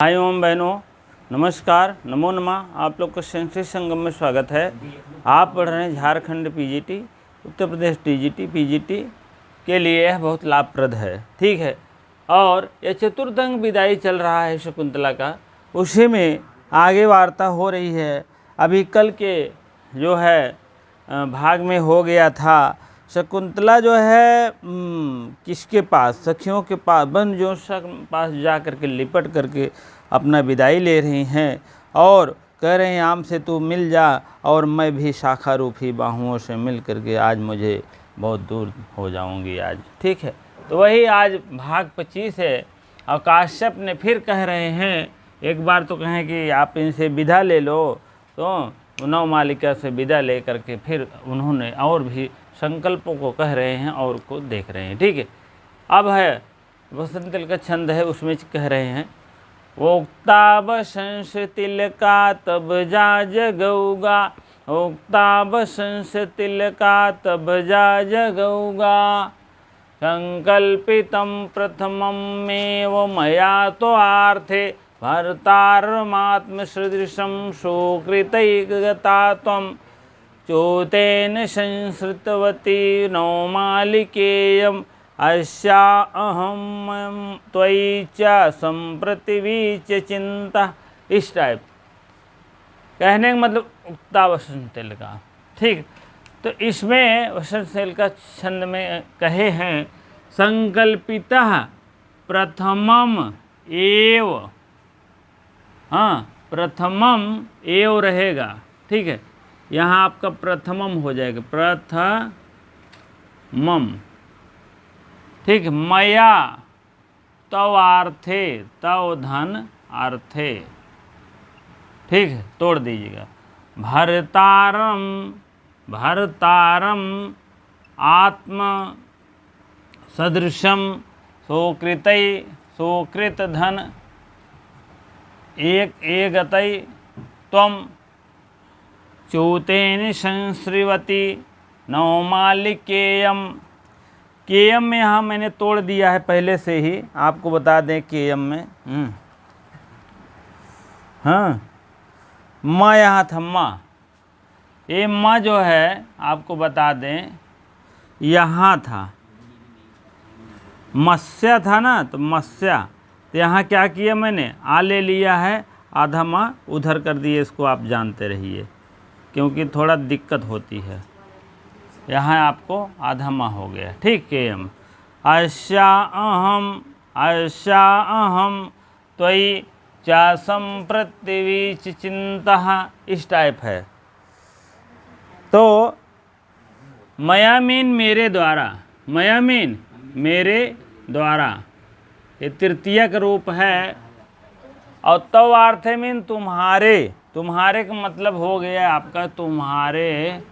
भाइयों एवं बहनों नमस्कार, नमो नमः। आप लोग का संस्कृत संगम में स्वागत है। आप पढ़ रहे हैं Jharkhand PGT, Uttar Pradesh TGT, PGT के लिए यह बहुत लाभप्रद है। ठीक है, और यह चतुर्थ अंक विदाई चल रहा है शकुंतला का, उसी में आगे वार्ता हो रही है। अभी कल के जो है भाग में हो गया था, शकुंतला जो है किसके पास, सखियों के पास, बन जोशा के पास जा कर के लिपट करके अपना विदाई ले रही हैं और कह रहे हैं आम से तू मिल जा और मैं भी शाखा रूपी बाहुओं से मिल करके आज मुझे बहुत दूर हो जाऊंगी आज। ठीक है, तो वही आज भाग 25 है। और काश्यप ने फिर कह रहे हैं, एक बार तो कहें कि आप इनसे विदा ले लो, तो नौ मालिका से विदा ले करके फिर उन्होंने और भी संकल्पों को कह रहे हैं और को देख रहे हैं। ठीक है, अब है वसंत का छंद है, उसमें कह रहे हैं ओक्ताब शंस तिलका तब जा जगौगा, ओक्ताब शंस तिलका तब जा जगौगा, संकल्पितं प्रथममेव मया तो आर्थे, भर्तारमात्मसदृशं सुकृतैकगता त्वं, चोतेन संसृतवती नौमालिकेयम्, अस्या अहं त्वयि च सम्प्रति वीच्य चिंता। इस टाइप कहने का मतलब उक्ता वसंत तिल का। ठीक, तो इसमें वसंत तिल का छंद में कहे हैं संकल्पितः प्रथमम एव, प्रथमम एव रहेगा। ठीक है, यहाँ आपका प्रथमम हो जाएगा, प्रथमम। ठीक, मया तव आर्थे, तव धन अर्थे। ठीक है, तोड़ दीजिएगा। भर्तारम, भर्तारम आत्म सदृशम सुकृतै, सुकृत धन एक एगतै त्वं, चूतेन संश्रिवती नौमालिकेयम। केयम में यहाँ मैंने तोड़ दिया है पहले से ही, आपको बता दें केयम में माँ यहाँ था, माँ, ये माँ जो है आपको बता दें यहाँ था, मत्स्य था ना, तो मत्स्य, तो यहाँ क्या किया मैंने, आ ले लिया है, आधा माँ उधर कर दिए। इसको आप जानते रहिए क्योंकि थोड़ा दिक्कत होती है। यहाँ आपको आधा माह हो गया। ठीक, केयम अस्या अहम त्वयि च सम्प्रति वीच्य चिंता। इस टाइप है। तो मया मीन मेरे द्वारा, मया मीन मेरे द्वारा, ये तृतीयक रूप है। और तव अर्थ मीन तुम्हारे, तुम्हारे का मतलब हो गया आपका तुम्हारे,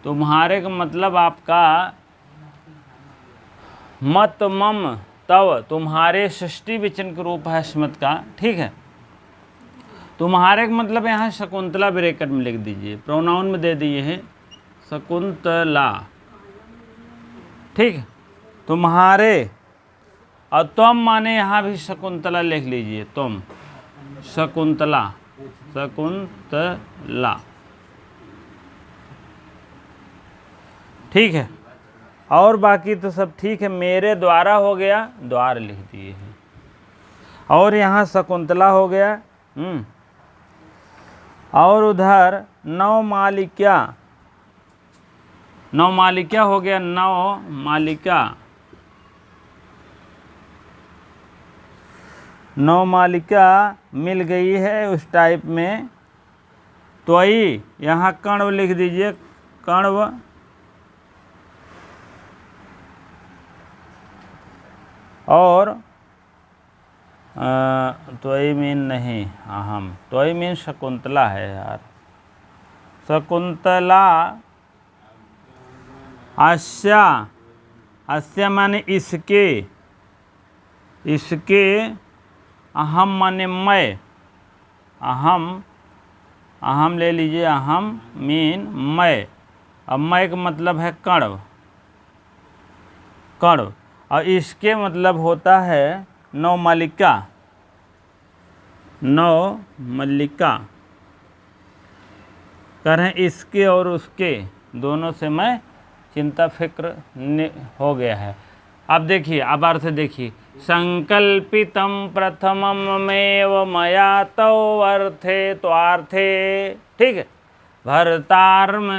तुम्हारे का मतलब आपका मत मम तव, तुम्हारे षष्ठी वचन का रूप है स्मत का। ठीक है, तुम्हारे का मतलब यहाँ शकुंतला ब्रैकेट में लिख दीजिए, प्रोनाउन में दे दिए हैं शकुंतला। ठीक, तुम्हारे, और तुम माने यहाँ भी शकुंतला लिख लीजिए, तुम, शकुंतला, शकुंतला। ठीक है, और बाकी तो सब ठीक है। मेरे द्वारा हो गया, द्वार लिख दिए हैं, और यहाँ शकुंतला हो गया। और उधर नौ मालिका, नौ मालिका हो गया, नौ मालिका, नौ मालिका मिल गई है उस टाइप में। त्वयि यहाँ कण्व लिख दीजिए, कण्व, और त्वयि मीन नहीं, अहम, त्वयि मीन शकुंतला है यार, शकुंतला। अस्या, अस्या माने इसके, इसके, अहम माने मैं, अहम, अहम ले लीजिए, अहम मीन मैं। अब मैं का मतलब है कण्व, कण्व, और इसके मतलब होता है नौ मालिका। नौ मल्लिका कर हैं, इसके और उसके दोनों से मैं चिंता फिक्र हो गया है। अब देखिए, अब अर्थ देखिए, संकल्पितम प्रथममेव मया तौ अर्थे त्वार्थे, ठीक है, भर्तार्म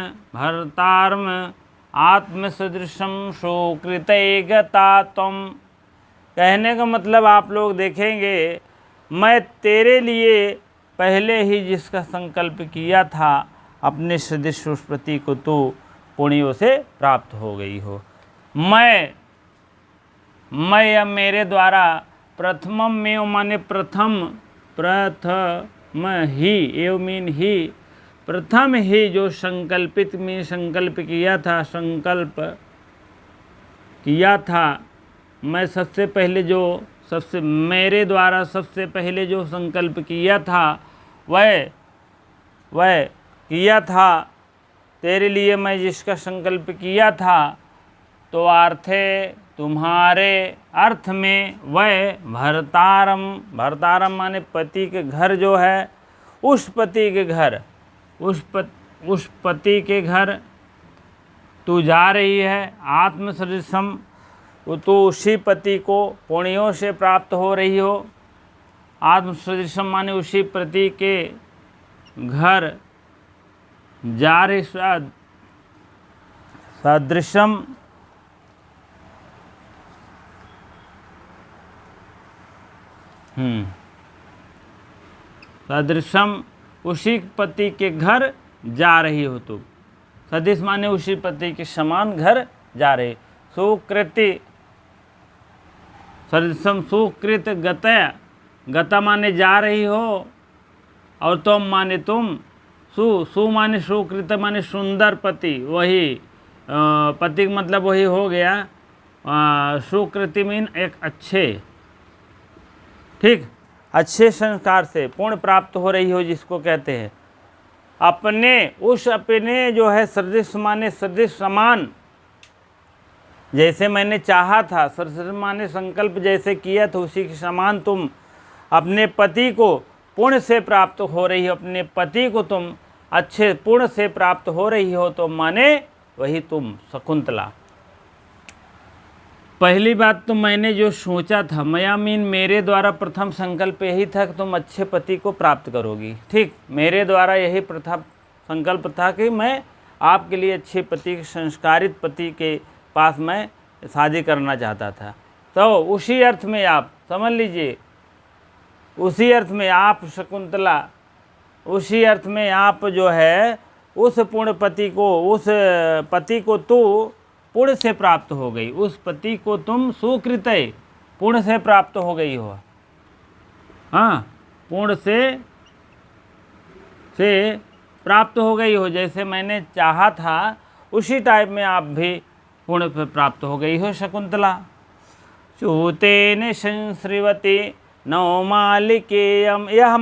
आत्मसदृशम सुकृते गता त्वम। कहने का मतलब आप लोग देखेंगे, मैं तेरे लिए पहले ही जिसका संकल्प किया था, अपने सदृश उस प्रति को तो पुण्यों से प्राप्त हो गई हो। मैं या मेरे द्वारा प्रथमम में माने प्रथम ही, एव मीन ही, प्रथम ही जो संकल्पित में संकल्प किया था, मैं सबसे पहले जो मेरे द्वारा सबसे पहले जो संकल्प किया था वह किया था तेरे लिए, मैं जिसका संकल्प किया था, तो अर्थे तुम्हारे अर्थ में, वह भर्तारम माने पति के घर जो है, उस पति के घर तू जा रही है। आत्मसदृशम, तो उसी पति को पुण्यों से प्राप्त हो रही हो। आत्मसदृशम माने उसी पति के घर जा रही, सदृशम सदृशम उसी पति के घर जा रही हो तुम। सदृश माने उसी पति के समान घर जा रही। सुकृति सदृशम सुकृत गता माने जा रही हो, और तुम माने तुम, सु माने सुकृत माने सुंदर पति, वही पति का मतलब वही हो गया। सुकृति मीन एक अच्छे, ठीक, अच्छे संस्कार से पूर्ण प्राप्त हो रही हो, जिसको कहते हैं अपने जो है सदृश माने सदृश समान, जैसे मैंने चाहा था, सदृश माने संकल्प जैसे किया था, उसी के समान तुम अपने पति को पुण्य से प्राप्त हो रही हो। अपने पति को तुम अच्छे पुण्य से प्राप्त हो रही हो, तो माने वही तुम शकुंतला। पहली बात तो मैंने जो सोचा था, मया मीन मेरे द्वारा प्रथम संकल्प यही था कि तुम अच्छे पति को प्राप्त करोगी, ठीक, मेरे द्वारा यही प्रथम संकल्प था कि मैं आपके लिए अच्छे पति, संस्कारित पति के पास मैं शादी करना चाहता था। तो उसी अर्थ में आप समझ लीजिए, उसी अर्थ में आप शकुंतला, उसी अर्थ में आप जो है उस पुण्य पति को, उस पति को तू पुण्य से प्राप्त हो गई, उस पति को तुम सुकृत पुण्य से प्राप्त हो गई हो। हाँ, पुण्य से प्राप्त हो गई हो, जैसे मैंने चाहा था उसी टाइप में आप भी पुण्य पे प्राप्त हो गई हो शकुंतला। चूतेन संश्रिवती नवमालिकेयम, यह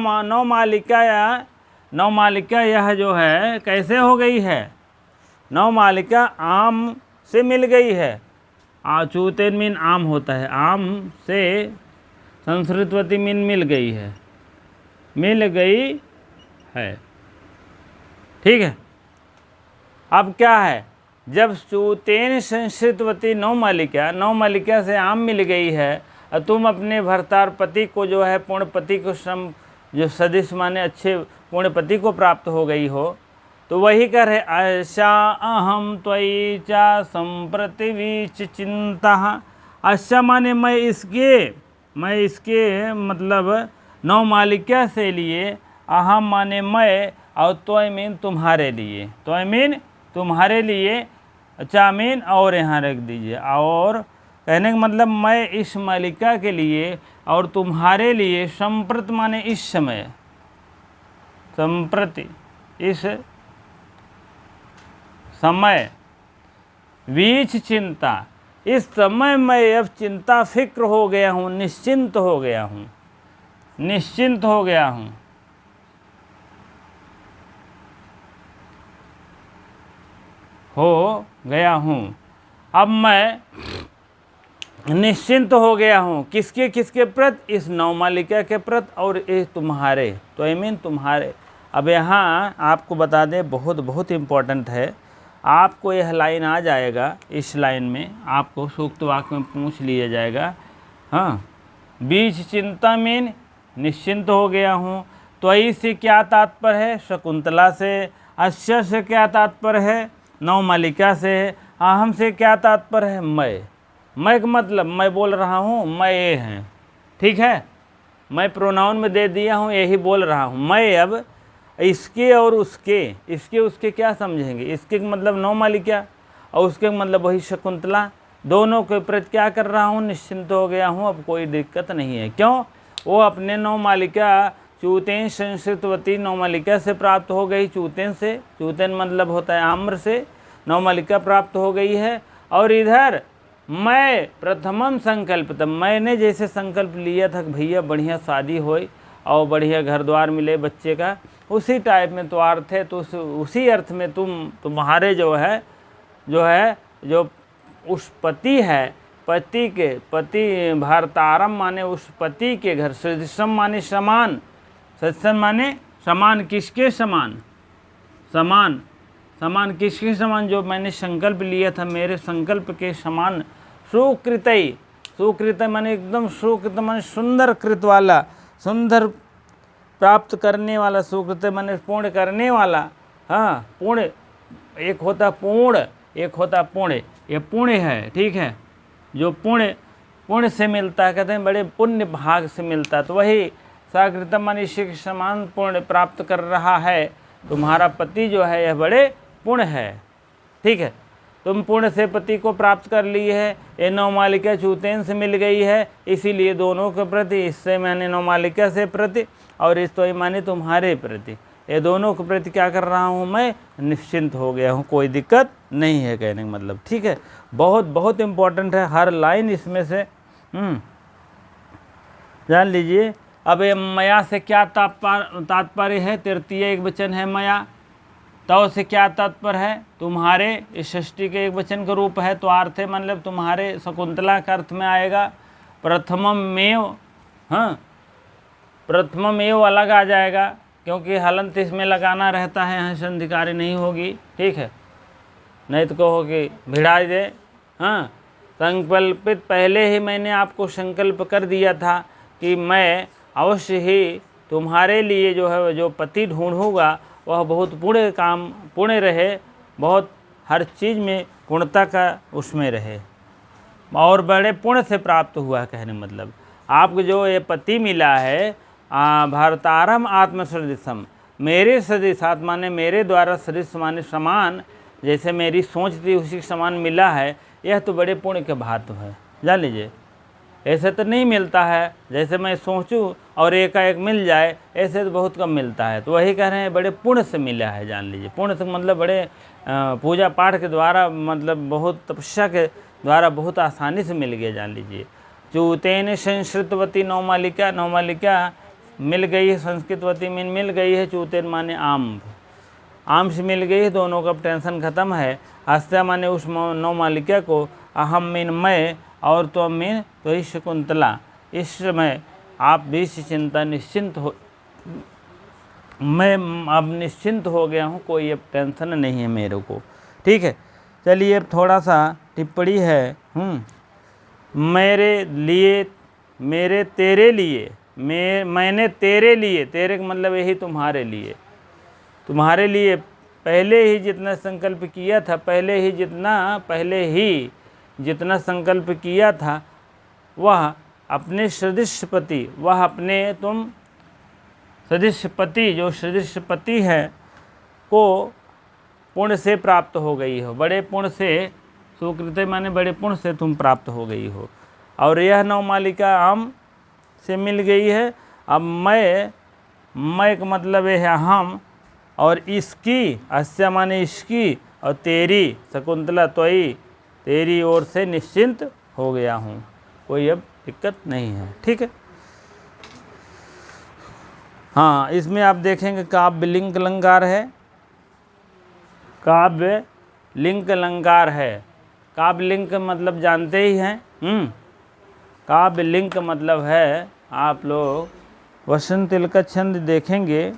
नवमालिका यह जो है कैसे हो गई है, नवमालिका आम से मिल गई है। चूतेन मीन आम होता है, आम से संस्कृतवती मीन मिल गई है, ठीक है। अब क्या है, जब चूतेन संस्कृतवती नवमालिका से आम मिल गई है, और तुम अपने भर्तार पति को जो है पूर्ण पति को जो सदृश माने अच्छे पूर्ण पति को प्राप्त हो गई हो, तो वही कर है ऐसा अहम त्वयि चा संप्रति वीच चिंता। ऐसा माने मैं इसके मतलब नवमालिका से लिए, अहम माने मैं, और त्वयि मीन तुम्हारे लिए, त्वयि मीन तुम्हारे लिए, चा मीन और यहाँ रख दीजिए, और कहने का मतलब मैं इस मालिका के लिए और तुम्हारे लिए, संप्रत माने इस समय, संप्रति इस समय, वीच चिंता, इस समय मैं अब चिंता फिक्र हो गया हूँ, निश्चिंत हो गया हूँ, अब मैं निश्चिंत हो गया हूँ। किसके किसके प्रति? इस नवमालिका के प्रति और ये तुम्हारे, तो आई मीन तुम्हारे। अब यहाँ आपको बता दें, बहुत बहुत इम्पोर्टेंट है, आपको यह लाइन आ जाएगा, इस लाइन में आपको सूक्त वाक्य में पूछ लिया जाएगा। हाँ, बीच चिंता में निश्चिंत हो गया हूँ। त्वयि से क्या तात्पर्य है? शकुंतला से। अश्य से क्या तात्पर्य है? नवमालिका से। अहम से क्या तात्पर्य है? मैं का मतलब मैं बोल रहा हूँ, मैं ये हैं, ठीक है, मैं प्रोनाउन में दे दिया हूँ, यही बोल रहा हूँ मैं। अब इसके और उसके, इसके उसके क्या समझेंगे? इसके मतलब नवमालिका और उसके मतलब वही शकुंतला, दोनों के प्रति क्या कर रहा हूँ? निश्चिंत हो गया हूँ। अब कोई दिक्कत नहीं है। क्यों? वो अपने नवमालिका चूतेन संस्कृतवती नवमालिका से प्राप्त हो गई। चूतेन से, चूतेन मतलब होता है आम्र से, नवमालिका प्राप्त हो गई है। और इधर मैं प्रथमम संकल्पितम, मैंने जैसे संकल्प लिया था कि भैया बढ़िया शादी होए और बढ़िया घर द्वार मिले बच्चे का, उसी टाइप में तो अर्थ है। तो उसी अर्थ में तुम्हारे जो उस पति है, पति के पति भारतारम माने उस पति के घर, सदृशम माने समान, सदृशम माने समान, किसके समान? समान, समान किसके समान? जो मैंने संकल्प लिया था मेरे संकल्प के समान। सुकृतई, सुकृत माने एकदम सुकृत माने सुंदर कृत वाला, सुंदर प्राप्त करने वाला। सुकृत माने पूर्ण करने वाला। हाँ, पूर्ण, एक होता पूर्ण, एक होता पुण्य। ये पुण्य है, ठीक है, जो पुण्य से मिलता है, कहते हैं बड़े पुण्य भाग से मिलता है। तो वही साकृतम माने इसी के समान पुण्य प्राप्त कर रहा है। तुम्हारा पति जो है यह बड़े पुण्य है, ठीक है। तुम पुण्य से पति को प्राप्त कर ली है। ये नवमालिका चूतेन से मिल गई है, इसीलिए दोनों के प्रति, इससे मैंने नवमालिका से प्रति और इस तो माने तुम्हारे प्रति, ये दोनों के प्रति क्या कर रहा हूँ? मैं निश्चिंत हो गया हूँ, कोई दिक्कत नहीं है, कहने का मतलब, ठीक है। बहुत बहुत इम्पोर्टेंट है हर लाइन इसमें से, जान लीजिए। अब ये मया से क्या तात्पर्य है? तृतीय एक वचन है मया। तव से क्या तात्पर्य है? तुम्हारे, इस षष्ठी के एक वचन का रूप है, तो अर्थ है मतलब तुम्हारे, शकुंतला का अर्थ में आएगा। प्रथममेव, हाँ, प्रथममेव अलग आ जाएगा, क्योंकि हलंत इसमें लगाना रहता है, यहाँ संधिकारी नहीं होगी, ठीक है, नहीं तो कहो कि भिड़ाई दे। हाँ, संकल्पित, पहले ही मैंने आपको संकल्प कर दिया था कि मैं अवश्य ही तुम्हारे लिए जो है, जो पति ढूंढूंगा वह बहुत पुण्य रहे, बहुत हर चीज़ में पूर्णता का उसमें रहे और बड़े पुण्य से प्राप्त हुआ। कहने मतलब आपको जो ये पति मिला है, भारतारम आत्मसदृशम, मेरे सदृश, आत्मा ने मेरे द्वारा सदृश माने समान, जैसे मेरी सोच थी उसी के समान मिला है। यह तो बड़े पुण्य के भात है, जान लीजिए। ऐसे तो नहीं मिलता है, जैसे मैं सोचूं और एकाएक मिल जाए, ऐसे तो बहुत कम मिलता है। तो वही कह रहे हैं बड़े पुण्य से मिला है, जान लीजिए। पुण्य से मतलब बड़े पूजा पाठ के द्वारा, मतलब बहुत तपस्या के द्वारा बहुत आसानी से मिल गया, जान लीजिए। चूतेन संस्कृतवती नवमालिका, नवमालिका मिल गई है, संस्कृतवती में मिल गई है। चूतेन माने आम से मिल गई है, दोनों का टेंशन खत्म है। हस्त्या माने उस नवमालिका को, अहम मीन मैं, और तो मीन तो ही शकुंतला। इस समय आप भी चिंता निश्चिंत हो, मैं अब निश्चिंत हो गया हूँ, कोई अब टेंशन नहीं है मेरे को, ठीक है। चलिए अब थोड़ा सा टिप्पणी है। मेरे लिए, मेरे तेरे लिए, मैंने तेरे लिए, तेरे का मतलब यही तुम्हारे लिए, तुम्हारे लिए पहले ही जितना संकल्प किया था, पहले ही जितना संकल्प किया था, वह अपने सदृश पति, वह अपने तुम सदृश पति, जो सदृश पति है को पुण्य से प्राप्त हो गई हो, बड़े पुण्य से, सुकृत माने बड़े पुण्य से तुम प्राप्त हो गई हो। और यह नवमालिका आम से मिल गई है। अब मैं का मतलब है हम, और इसकी, अस्या माने इसकी, और तेरी, शकुंतला त्वयि, तेरी ओर से निश्चिंत हो गया हूँ, कोई अब दिक्कत नहीं है, ठीक है। हाँ, इसमें आप देखेंगे काव्य लिंक अलंकार है, काव्य लिंक अलंकार है। काव्य लिंक मतलब जानते ही हैं, काव्य लिंग का मतलब है, आप लोग वसंत तिलक का छंद देखेंगे,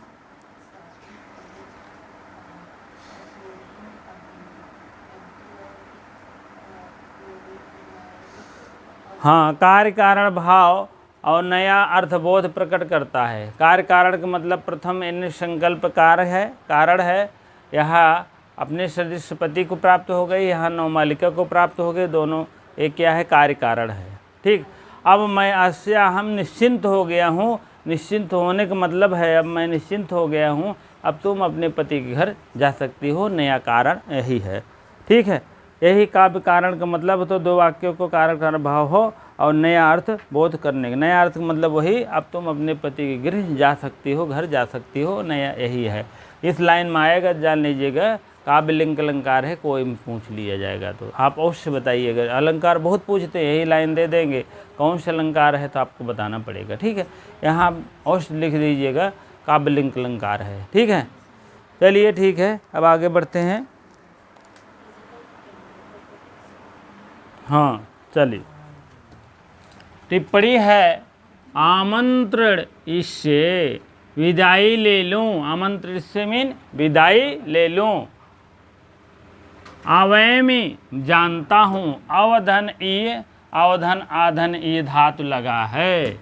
हाँ, कार्य कारण भाव और नया अर्थबोध प्रकट करता है। कार्य कारण का मतलब प्रथम इन संकल्प कार्य है, कारण है, यहाँ अपने सदृश पति को प्राप्त हो गई, यहाँ नवमालिका को प्राप्त हो गए, दोनों एक क्या है, कार्य कारण है। ठीक, अब मैं अस्या हम निश्चिंत हो गया हूँ, निश्चिंत होने का मतलब है अब मैं निश्चिंत हो गया हूँ, अब तुम अपने पति के घर जा सकती हो, नया कारण यही है। ठीक है, यही काव्य कारण का मतलब। तो दो वाक्यों को कारण कारण भाव हो और नया अर्थ बोध करने का। नया अर्थ का मतलब वही, अब तुम अपने पति के गृह जा सकती हो, घर जा सकती हो, नया यही है। इस लाइन में आएगा, जान लीजिएगा काव्य लिंग अलंकार है, कोई में पूछ लिया जाएगा तो आप अवश्य बताइएगा। अलंकार बहुत पूछते हैं, यही लाइन दे देंगे कौन सा अलंकार है तो आपको बताना पड़ेगा। ठीक है, यहाँ अवश्य लिख दीजिएगा काव्य लिंग अलंकार है। ठीक है, चलिए ठीक है, अब आगे बढ़ते हैं। हाँ चलिए, टिप्पणी है, आमंत्रण इससे विदाई ले लूँ। आमंत्रण से मीन विदाई ले लूँ। अवैमी जानता हूँ, अवधन ई, अवधन आधन ई धातु लगा है।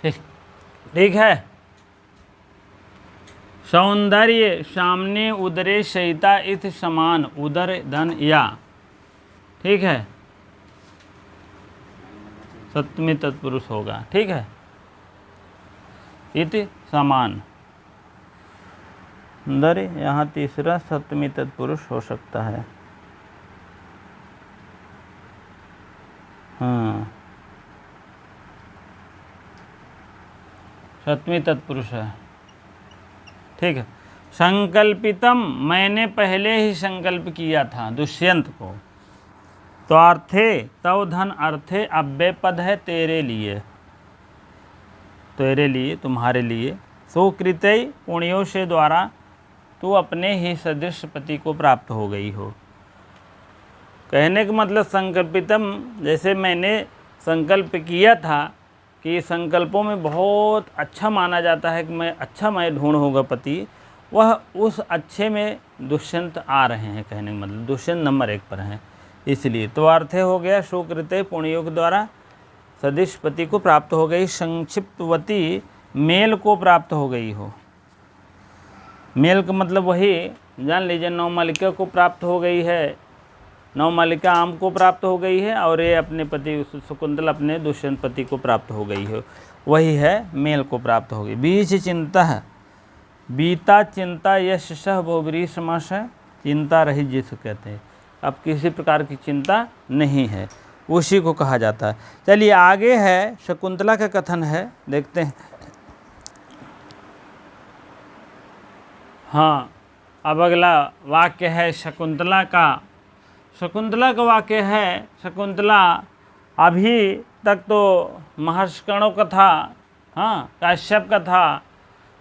ठीक है, सौंदर्य सामने उदरे सहिता इत समान, उदर धन या। ठीक है, सप्तमी तत्पुरुष होगा। ठीक है, इति समान, सुंदर, यहाँ तीसरा सप्तमी तत्पुरुष हो सकता है। हाँ, सप्तमी तत्पुरुष है। ठीक है, संकल्पितम, मैंने पहले ही संकल्प किया था दुष्यंत को। तो अर्थे, तव धन अर्थे अव्यय पद है, तेरे लिए, तेरे लिए, तुम्हारे लिए। सुकृतय पुण्यों से द्वारा तू अपने ही सदृश पति को प्राप्त हो गई हो। कहने का मतलब संकल्पितम, जैसे मैंने संकल्प किया था कि संकल्पों में बहुत अच्छा माना जाता है कि मैं ढूंढूंगा पति, वह उस अच्छे में दुष्यंत आ रहे हैं। कहने का मतलब दुष्यंत नंबर 1 पर हैं, इसलिए। तो अर्थ हो गया, सुकृते पुण्यों के द्वारा सदृश पति को प्राप्त हो गई। संक्षिप्तवती, मेल को प्राप्त हो गई हो। मेल का मतलब वही, जान लीजिए, नवमालिका को प्राप्त हो गई है, नवमालिका आम को प्राप्त हो गई है, और ये अपने पति शकुंतला अपने दुष्यंत पति को प्राप्त हो गई है, वही है मेल को प्राप्त हो गई। बीच चिंता, बीता चिंता, यश सह बहुब्रीहि समास है, चिंता रहित जिसे कहते हैं। अब किसी प्रकार की चिंता नहीं है, उसी को कहा जाता है। चलिए आगे है, शकुंतला का कथन है, देखते हैं। हाँ, अब अगला वाक्य है शकुंतला का। शकुंतला का वाक्य है, शकुंतला अभी तक तो महर्षिगणों का था, हाँ, काश्यप का था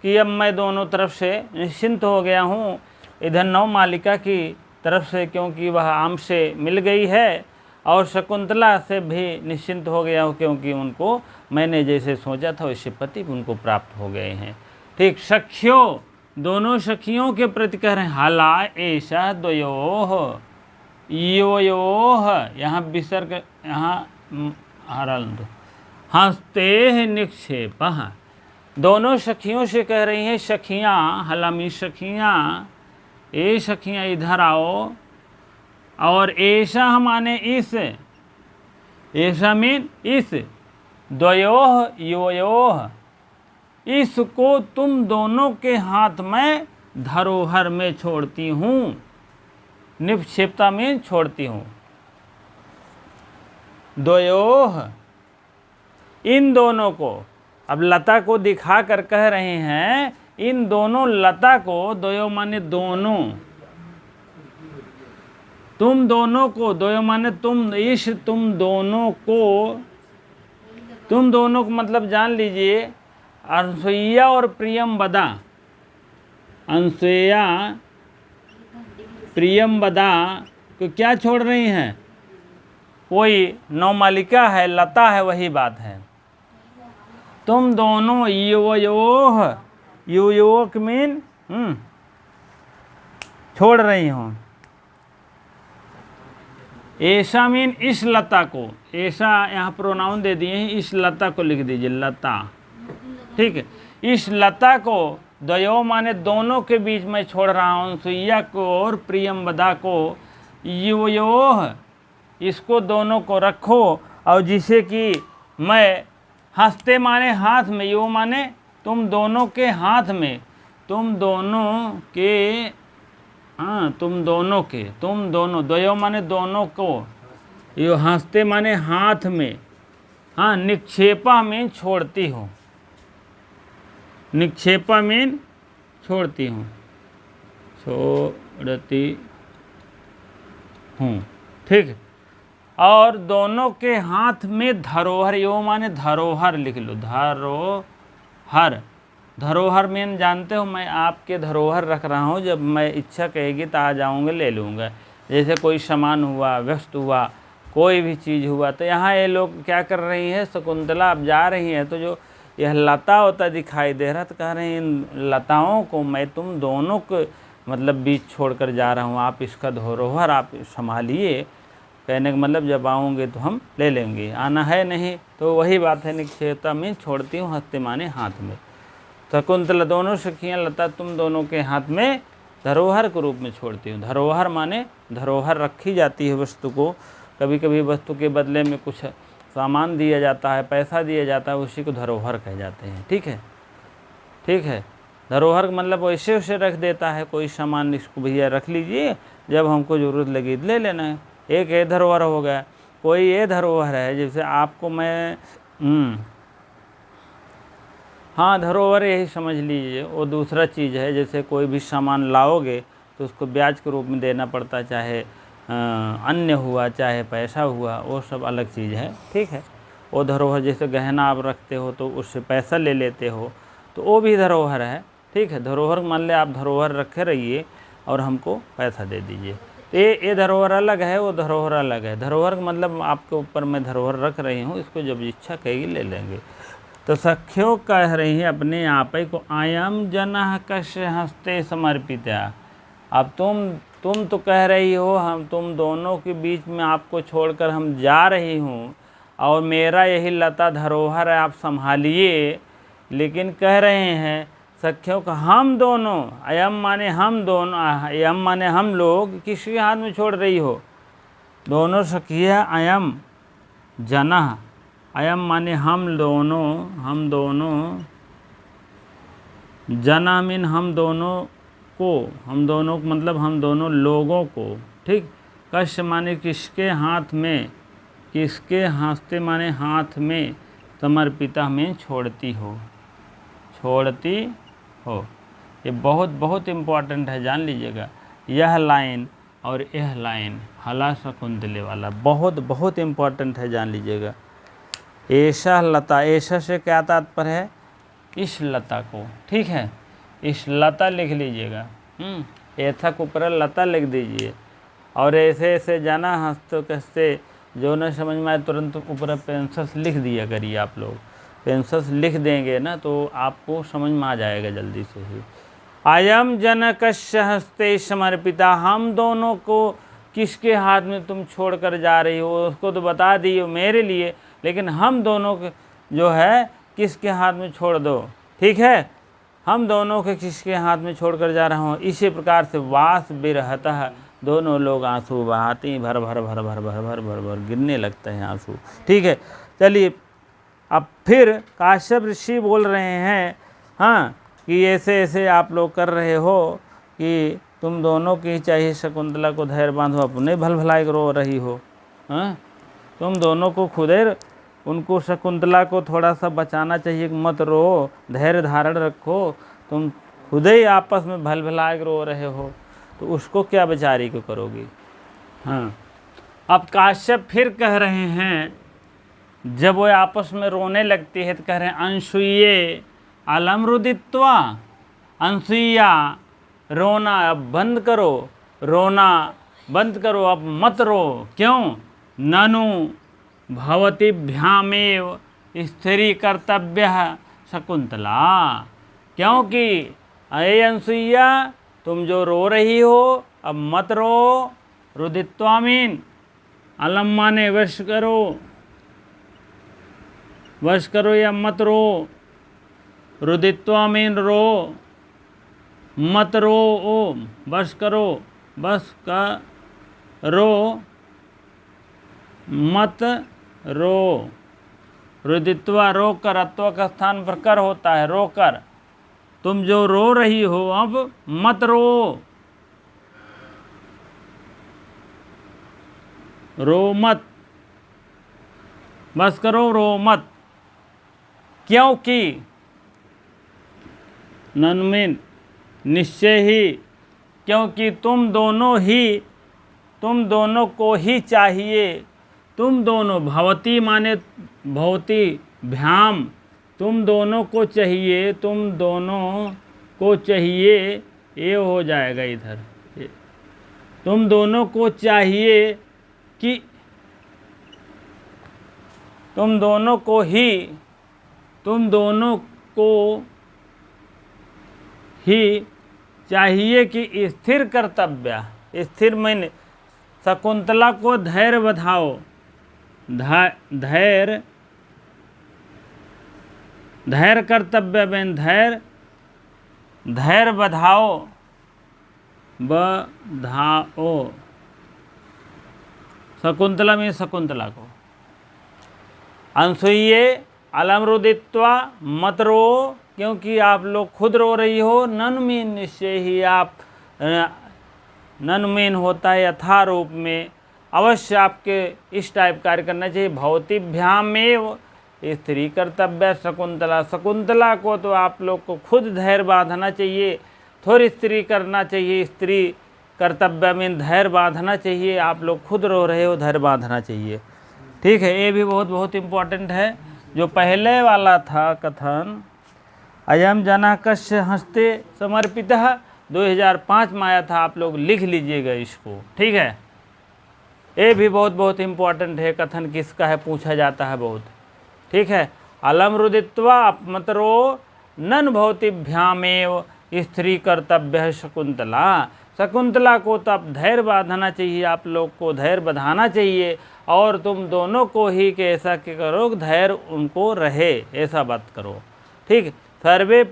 कि अब मैं दोनों तरफ से निश्चिंत हो गया हूँ। इधर नवमालिका की तरफ से, क्योंकि वह आम से मिल गई है, और शकुंतला से भी निश्चिंत हो गया हूँ, क्योंकि उनको मैंने जैसे सोचा था वैसे पति उनको प्राप्त हो गए हैं। ठीक, सखियों, दोनों सखियों के प्रति कह रहे हैं, हाला ऐसा द्वयोः, योयोः, यहाँ विसर्ग, यहाँ हरंद, हंसते निक्षेपः। दोनों सखियों से कह रही हैं, सखियाँ, हलामी सखियाँ, ए सखियाँ इधर आओ। और ऐसा माने इस, ऐसा मीन इस, द्वयोः योयोः, इसको तुम दोनों के हाथ में धरोहर में छोड़ती हूँ। निक्षेपता में छोड़ती हूँ। द्वयोः, इन दोनों को, अब लता को दिखा कर कह रहे हैं, इन दोनों लता को, द्वयो माने दोनों, तुम दोनों को, द्वयो माने तुम, इस तुम दोनों को, तुम दोनों को मतलब जान लीजिए, अनसुईया और प्रियंवदा, अनसुईया प्रियंवदा को क्या छोड़ रही हैं? कोई नवमालिका है, लता है, वही बात है। तुम दोनों युवयोः, युवक मीन छोड़ रही हो। ऐसा मीन इस लता को, ऐसा यहाँ प्रोनाउन दे दिए हैं, इस लता को लिख दीजिए, लता। ठीक है, इस लता को, द्वयो माने दोनों के बीच में छोड़ रहा हूँ, सुइया को और प्रियंवदा को, युवयोः इसको दोनों को रखो, और जिसे कि मैं हंसते माने हाथ में, यो माने तुम दोनों के हाथ में, तुम दोनों के, हाँ तुम दोनों के, तुम दोनों, द्वयो माने दोनों को, यो हंसते माने हाथ में, हाँ निक्षेपा में छोड़ती हूँ, निक्षेपा में छोड़ती हूँ, छोड़ती हूँ। ठीक, और दोनों के हाथ में धरोहर, यो माने धरोहर लिख लो, धरोहर। धरोहर में जानते हो, मैं आपके धरोहर रख रहा हूँ, जब मैं इच्छा कहेगी तो आ जाऊँगा, ले लूँगा। जैसे कोई सामान हुआ, वस्तु हुआ, कोई भी चीज़ हुआ, तो यहाँ ये लोग क्या कर रही है, शकुंतला अब जा रही है, तो जो यह लता होता दिखाई दे रहा, तो कह रहे हैं इन लताओं को मैं तुम दोनों को मतलब बीच छोड़कर जा रहा हूँ, आप इसका धरोहर आप संभालिए। कहने का मतलब जब आऊँगे तो हम ले लेंगे, आना है नहीं तो वही बात है, निक्षेपता में छोड़ती हूँ, हंसते माने हाथ में। शकुंतला दोनों सखियाँ लता तुम दोनों के हाथ में धरोहर के रूप में छोड़ती हूँ। धरोहर माने धरोहर रखी जाती है वस्तु को, कभी कभी वस्तु के बदले में कुछ सामान दिया जाता है, पैसा दिया जाता है, उसी को धरोहर कह जाते हैं। ठीक है, ठीक है। धरोहर मतलब वैसे वैसे रख देता है, कोई सामान इसको भैया रख लीजिए, जब हमको ज़रूरत लगी ले लेना है। एक ये धरोहर हो गया, कोई ये धरोहर है, जैसे आपको मैं हाँ धरोहर यही समझ लीजिए, वो दूसरा चीज़ है। जैसे कोई भी सामान लाओगे तो उसको ब्याज के रूप में देना पड़ता है, चाहे अन्य हुआ चाहे पैसा हुआ, वो सब अलग चीज़ है। ठीक है, वो धरोहर जैसे गहना आप रखते हो तो उससे पैसा ले लेते हो, तो वो भी धरोहर है। ठीक है, धरोहर मान ले आप धरोहर रखे रहिए और हमको पैसा दे दीजिए, ये धरोहर अलग है, वो धरोहर अलग है। धरोहर मतलब आपके ऊपर मैं धरोहर रख रही हूँ, इसको जब इच्छा कहेगी ले लेंगे। तो सख्यो कह रही है अपने आप ही को, आयम जनः कस्य हस्ते समर्पिता। अब तुम तो कह रही हो हम तुम दोनों के बीच में आपको छोड़कर हम जा रही हूँ, और मेरा यही लता धरोहर है, आप संभालिए। लेकिन कह रहे हैं सख्यों का, हम दोनों, अयम माने हम दोनों, अयम माने हम लोग, किसके हाथ में छोड़ रही हो? दोनों सखिया, अयम जनः, अयम माने हम दोनों, जना मीन हम दोनों मतलब हम दोनों लोगों को। ठीक, कश्य माने किसके हाथ में, किसके हस्ते माने हाथ में, समर्पिता में छोड़ती हो, छोड़ती हो। ये बहुत बहुत इम्पॉर्टेंट है, जान लीजिएगा। यह लाइन और यह लाइन हला शकुंतले वाला बहुत बहुत इम्पॉर्टेंट है, जान लीजिएगा। ऐसा लता, ऐसा से क्या तात्पर्य है? इस लता को। ठीक है, इस लता लिख लीजिएगा, ऐसा के ऊपर लता लिख दीजिए, और ऐसे ऐसे जाना हंसते कसते, जो न समझ में आए तुरंत ऊपर पेंसिल्स लिख दिया करिए। आप लोग पेंसिल्स लिख देंगे ना तो आपको समझ में आ जाएगा जल्दी से ही। अयम जनकस्य हस्ते समर्पिता, हम दोनों को किसके हाथ में तुम छोड़ कर जा रही हो, उसको तो बता दी हो मेरे लिए, लेकिन हम दोनों के जो है किसके हाथ में छोड़ दो। ठीक है, हम दोनों के किसके हाथ में छोड़ कर जा रहा हूँ। इसी प्रकार से वास बिरहतः, दोनों लोग आंसू बहाते ही भर भर भर भर भर भर भर भर गिरने लगते हैं आंसू। ठीक है, चलिए अब फिर काश्यप ऋषि बोल रहे हैं, हाँ कि ऐसे ऐसे आप लोग कर रहे हो कि तुम दोनों की चाहिए शकुंतला को धैर्य बांधो, अपने भल भलाई रो रही हो। हाँ, तुम दोनों को खुदे उनको शकुंतला को थोड़ा सा बचाना चाहिए, मत रो, धैर्य धारण रखो। तुम खुद ही आपस में भल भलाई रो रहे हो तो उसको क्या बेचारी को करोगी। हाँ, अब काश्यप फिर कह रहे हैं, जब वो आपस में रोने लगती है तो कह रहे हैं, अंशुये अलम रुदित्वा, अंसुईया रोना अब बंद करो, रोना बंद करो, अब मत रो। क्यों? ननु भवतीभ्यामेव स्थिरीकर्तव्यः शकुंतला। क्योंकि अये अनसुईया, तुम जो रो रही हो अब मत रो। रुदित्वामीन, अलम माने वश करो, वश करो या मत रो। रुदित्वामीन रो, मत रो ओ, बस करो, बस करो, मत रो। रुदित्वा रो कर, अत्व का स्थान पर कर होता है, रो कर। तुम जो रो रही हो अब मत रो, रो मत, बस करो, रो मत। क्योंकि नन्मेन निश्चय ही, क्योंकि तुम दोनों को ही चाहिए। तुम दोनों, भवती माने भवती भ्याम, तुम दोनों को चाहिए, तुम दोनों को चाहिए, ये हो जाएगा इधर। तुम दोनों को चाहिए कि तुम दोनों को ही चाहिए कि स्थिर कर्तव्य, स्थिर मैंने शकुंतला को धैर्य बधाओ, धैर्य कर्तव्य में धैर्य बधाओ, शकुंतला में शकुंतला को। अनसुइये अलम रुदित्वा मत रो, क्योंकि आप लोग खुद रो रही हो। नन्मीन निश्चय ही, आप नन्मीन होता है यथा रूप में, अवश्य आपके इस टाइप कार्य करना चाहिए। भवतीभ्याम में स्त्री कर्तव्य शकुंतला, शकुंतला को तो आप लोग को खुद धैर्य बांधना चाहिए, थोड़ी स्त्री करना चाहिए, स्त्री कर्तव्य में धैर्य बांधना चाहिए। आप लोग खुद रो रहे हो, धैर्य बांधना चाहिए। ठीक है, ये भी बहुत बहुत इम्पोर्टेंट है। जो पहले वाला था कथन, अयम जनाकस्य हस्ते समर्पितः, 2005 में आया था, आप लोग लिख लीजिएगा इसको। ठीक है, ये भी बहुत बहुत इम्पोर्टेंट है। कथन किसका है पूछा जाता है बहुत। ठीक है, अलम रुदित्वा मत रो, नन भवतीभ्यामेव स्त्री कर्तव्य शकुंतला। शकुंतला को तो अब धैर्य बांधना चाहिए, आप लोग को धैर्य बधाना चाहिए, और तुम दोनों को ही कि ऐसा कि करो, धैर्य उनको रहे, ऐसा बात करो। ठीक, सर्वे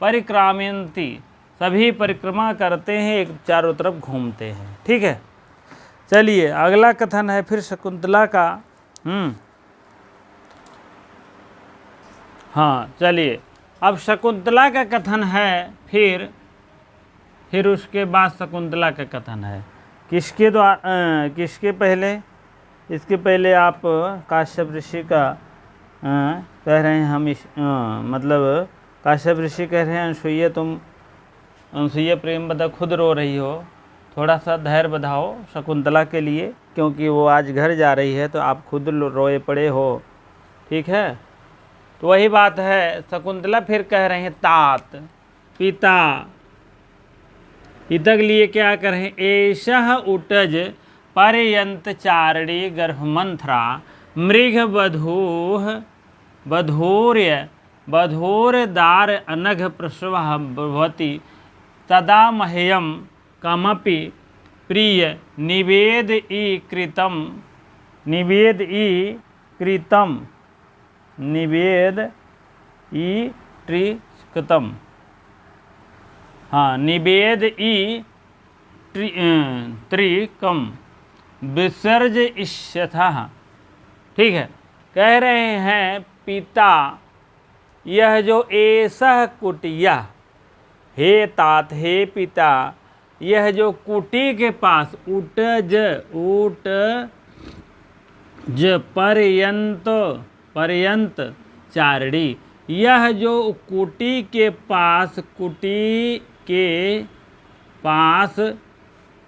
परिक्रामयन्ति, सभी परिक्रमा करते हैं, एक चारों तरफ घूमते हैं। ठीक है, चलिए अगला कथन है फिर शकुंतला का। हाँ चलिए, अब शकुंतला का कथन है, फिर उसके बाद शकुंतला का कथन है। किसके पहले, इसके पहले आप काश्यप ऋषि का कह रहे हैं हम मतलब काश्यप ऋषि कह रहे हैं अनसुईया प्रेम बता, खुद रो रही हो, थोड़ा सा धैर्य बधाओ शकुंतला के लिए, क्योंकि वो आज घर जा रही है, तो आप खुद रोए पड़े हो। ठीक है, तो वही बात है। शकुंतला फिर कह रहे हैं तात, पिता, पिता के लिए क्या कर रहे हैं, एषः उटज पर्यंत चारणी गर्भमंथरा मृग बधूर्दार अनघ प्रसव भवति तदा मह्यम कमपि प्रिय निवेद ई कृतम। हाँ, निवेद ई त्रिकम विसर्ज इष्यथः। ठीक है, कह रहे हैं पिता, यह जो एसह कुटिया, हे तात, हे पिता, यह जो कुटी के पास उटज पर्यंत चारणी, यह जो कुटी के पास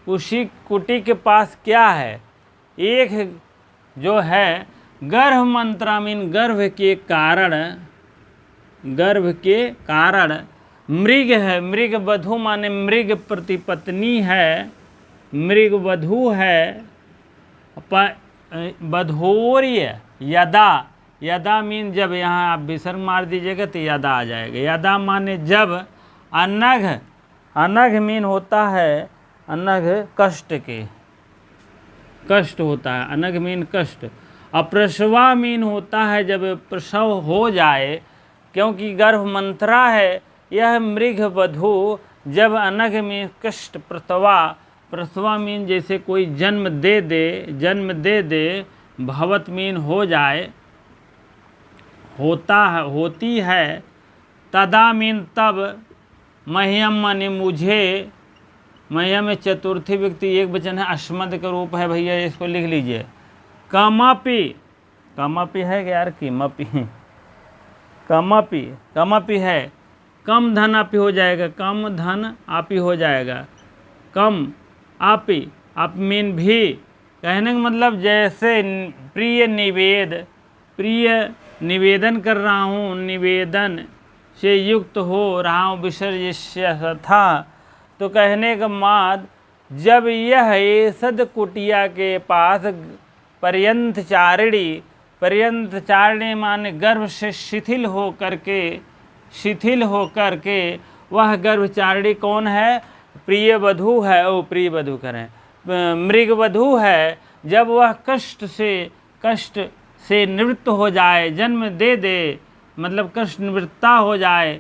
उसी कुटी के पास क्या है, एक जो है गर्भ मंत्रामीन, गर्भ के कारण मृग है। मृग वधू माने मृग प्रतिपत्नी है, मृग वधू है। बधोर्य यदा, यदा मीन जब, यहाँ आप विसर्ग मार दीजिएगा तो यदा आ जाएगा। यदा माने जब, अनघ, अनघ मीन होता है अनघ कष्ट के, कष्ट होता है, अनघ मीन कष्ट। अप्रसवा मीन होता है जब प्रसव हो जाए, क्योंकि गर्भ मंत्रा है यह मृग वधू। जब अनघ मीन कष्ट, प्रसवा, प्रसवा मीन जैसे कोई जन्म दे दे, जन्म दे दे। भवत मीन हो जाए, होता है, होती है। तदा मीन तब, मह्यम माने मुझे, मह्यम में चतुर्थी व्यक्ति एक वचन है, अस्मद का रूप है भैया, इसको लिख लीजिए। कमपि, कमपि है कि यार किमपि, कमपि, कमपि है, कम धन आपी हो जाएगा, कम धन आपी हो जाएगा। कम आपी, आप मीन भी, कहने का मतलब जैसे प्रिय निवेद, प्रिय निवेदन कर रहा हूँ, निवेदन से युक्त हो रहा हूँ, विसर्ज्य था। तो कहने का बाद जब यह एसद कुटिया के पास पर्यंत चारिणी, पर्यंत चारिणी माने गर्भ से शिथिल हो करके, शिथिल हो करके, वह गर्भचारिणी कौन है? प्रिय वधू है, ओ प्रिय वधू करें, मृग वधू है। जब वह कष्ट से निवृत्त हो जाए, जन्म दे दे, मतलब कष्ट निवृत्ता हो जाए,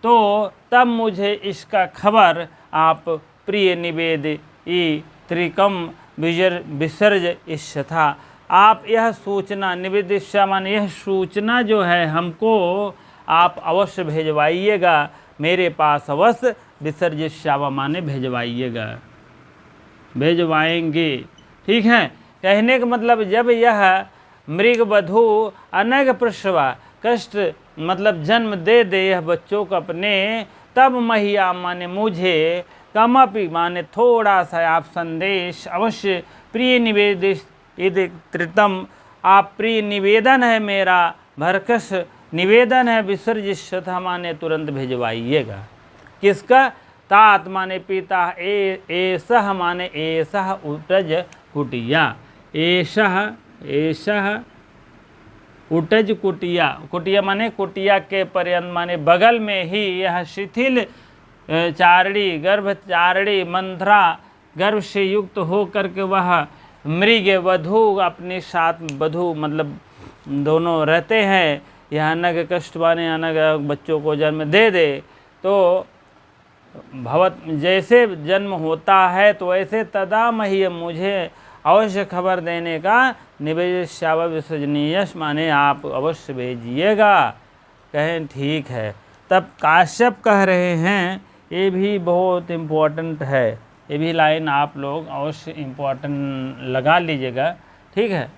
तो तब मुझे इसका खबर आप प्रिय निवेद ई त्रिकम विसर्ज इष्य था। आप यह सूचना, निवेदिष्या माने यह सूचना जो है हमको आप अवश्य भेजवाइएगा, मेरे पास अवश्य, विसर्जिष्यावा माने भेजवाइएगा, भेजवाएंगे। ठीक है, कहने का मतलब जब यह मृग वधू अनघ प्रसवा, कष्ट मतलब जन्म दे दे यह बच्चों को अपने, तब महिया माने मुझे, कमपि माने थोड़ा सा आप संदेश अवश्य, प्रिय निवेदिश त्रितम, आप प्रिय निवेदन है मेरा, भरकस निवेदन है, विसर्जिष्यथा माने तुरंत भेजवाइएगा। किसका? तात माने पिता, एसह माने एसह उटज कुटिया, एसह, एसह उटज कुटिया, कुटिया माने कुटिया के पर्यंत माने बगल में ही यह शिथिल चारणी, गर्भचारिणी मंथरा, गर्भ से युक्त हो करके वह मृग वधू अपने साथ, वधू मतलब दोनों रहते हैं। यह अनग कष्ट माने अनग बच्चों को जन्म दे दे, तो भवत जैसे जन्म होता है तो ऐसे तदा मह्य मुझे अवश्य खबर देने का, निवेश्याव विसर्जनीय माने आप अवश्य भेजिएगा। कहें ठीक है। तब काश्यप कह रहे हैं, ये भी बहुत इम्पोर्टेंट है, ये भी लाइन आप लोग अवश्य इम्पोर्टेंट लगा लीजिएगा। ठीक है,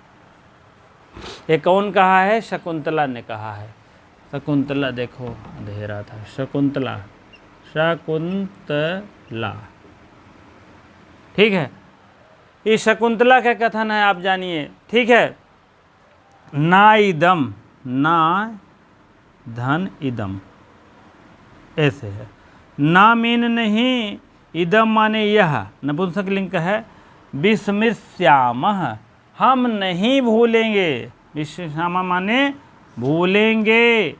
ये कौन कहा है? शकुंतला ने कहा है। शकुंतला, देखो अंधेरा था, शकुंतला, शकुंतला। ठीक है, ये शकुंतला का कथन है, आप जानिए। ठीक है, ना इदम, ना धन इदम, ऐसे है। ना मीन नहीं, इदम माने यह, नपुंसक लिंग है। विस्मृश्यामः, हम नहीं भूलेंगे, विस्मृश्यामः माने भूलेंगे,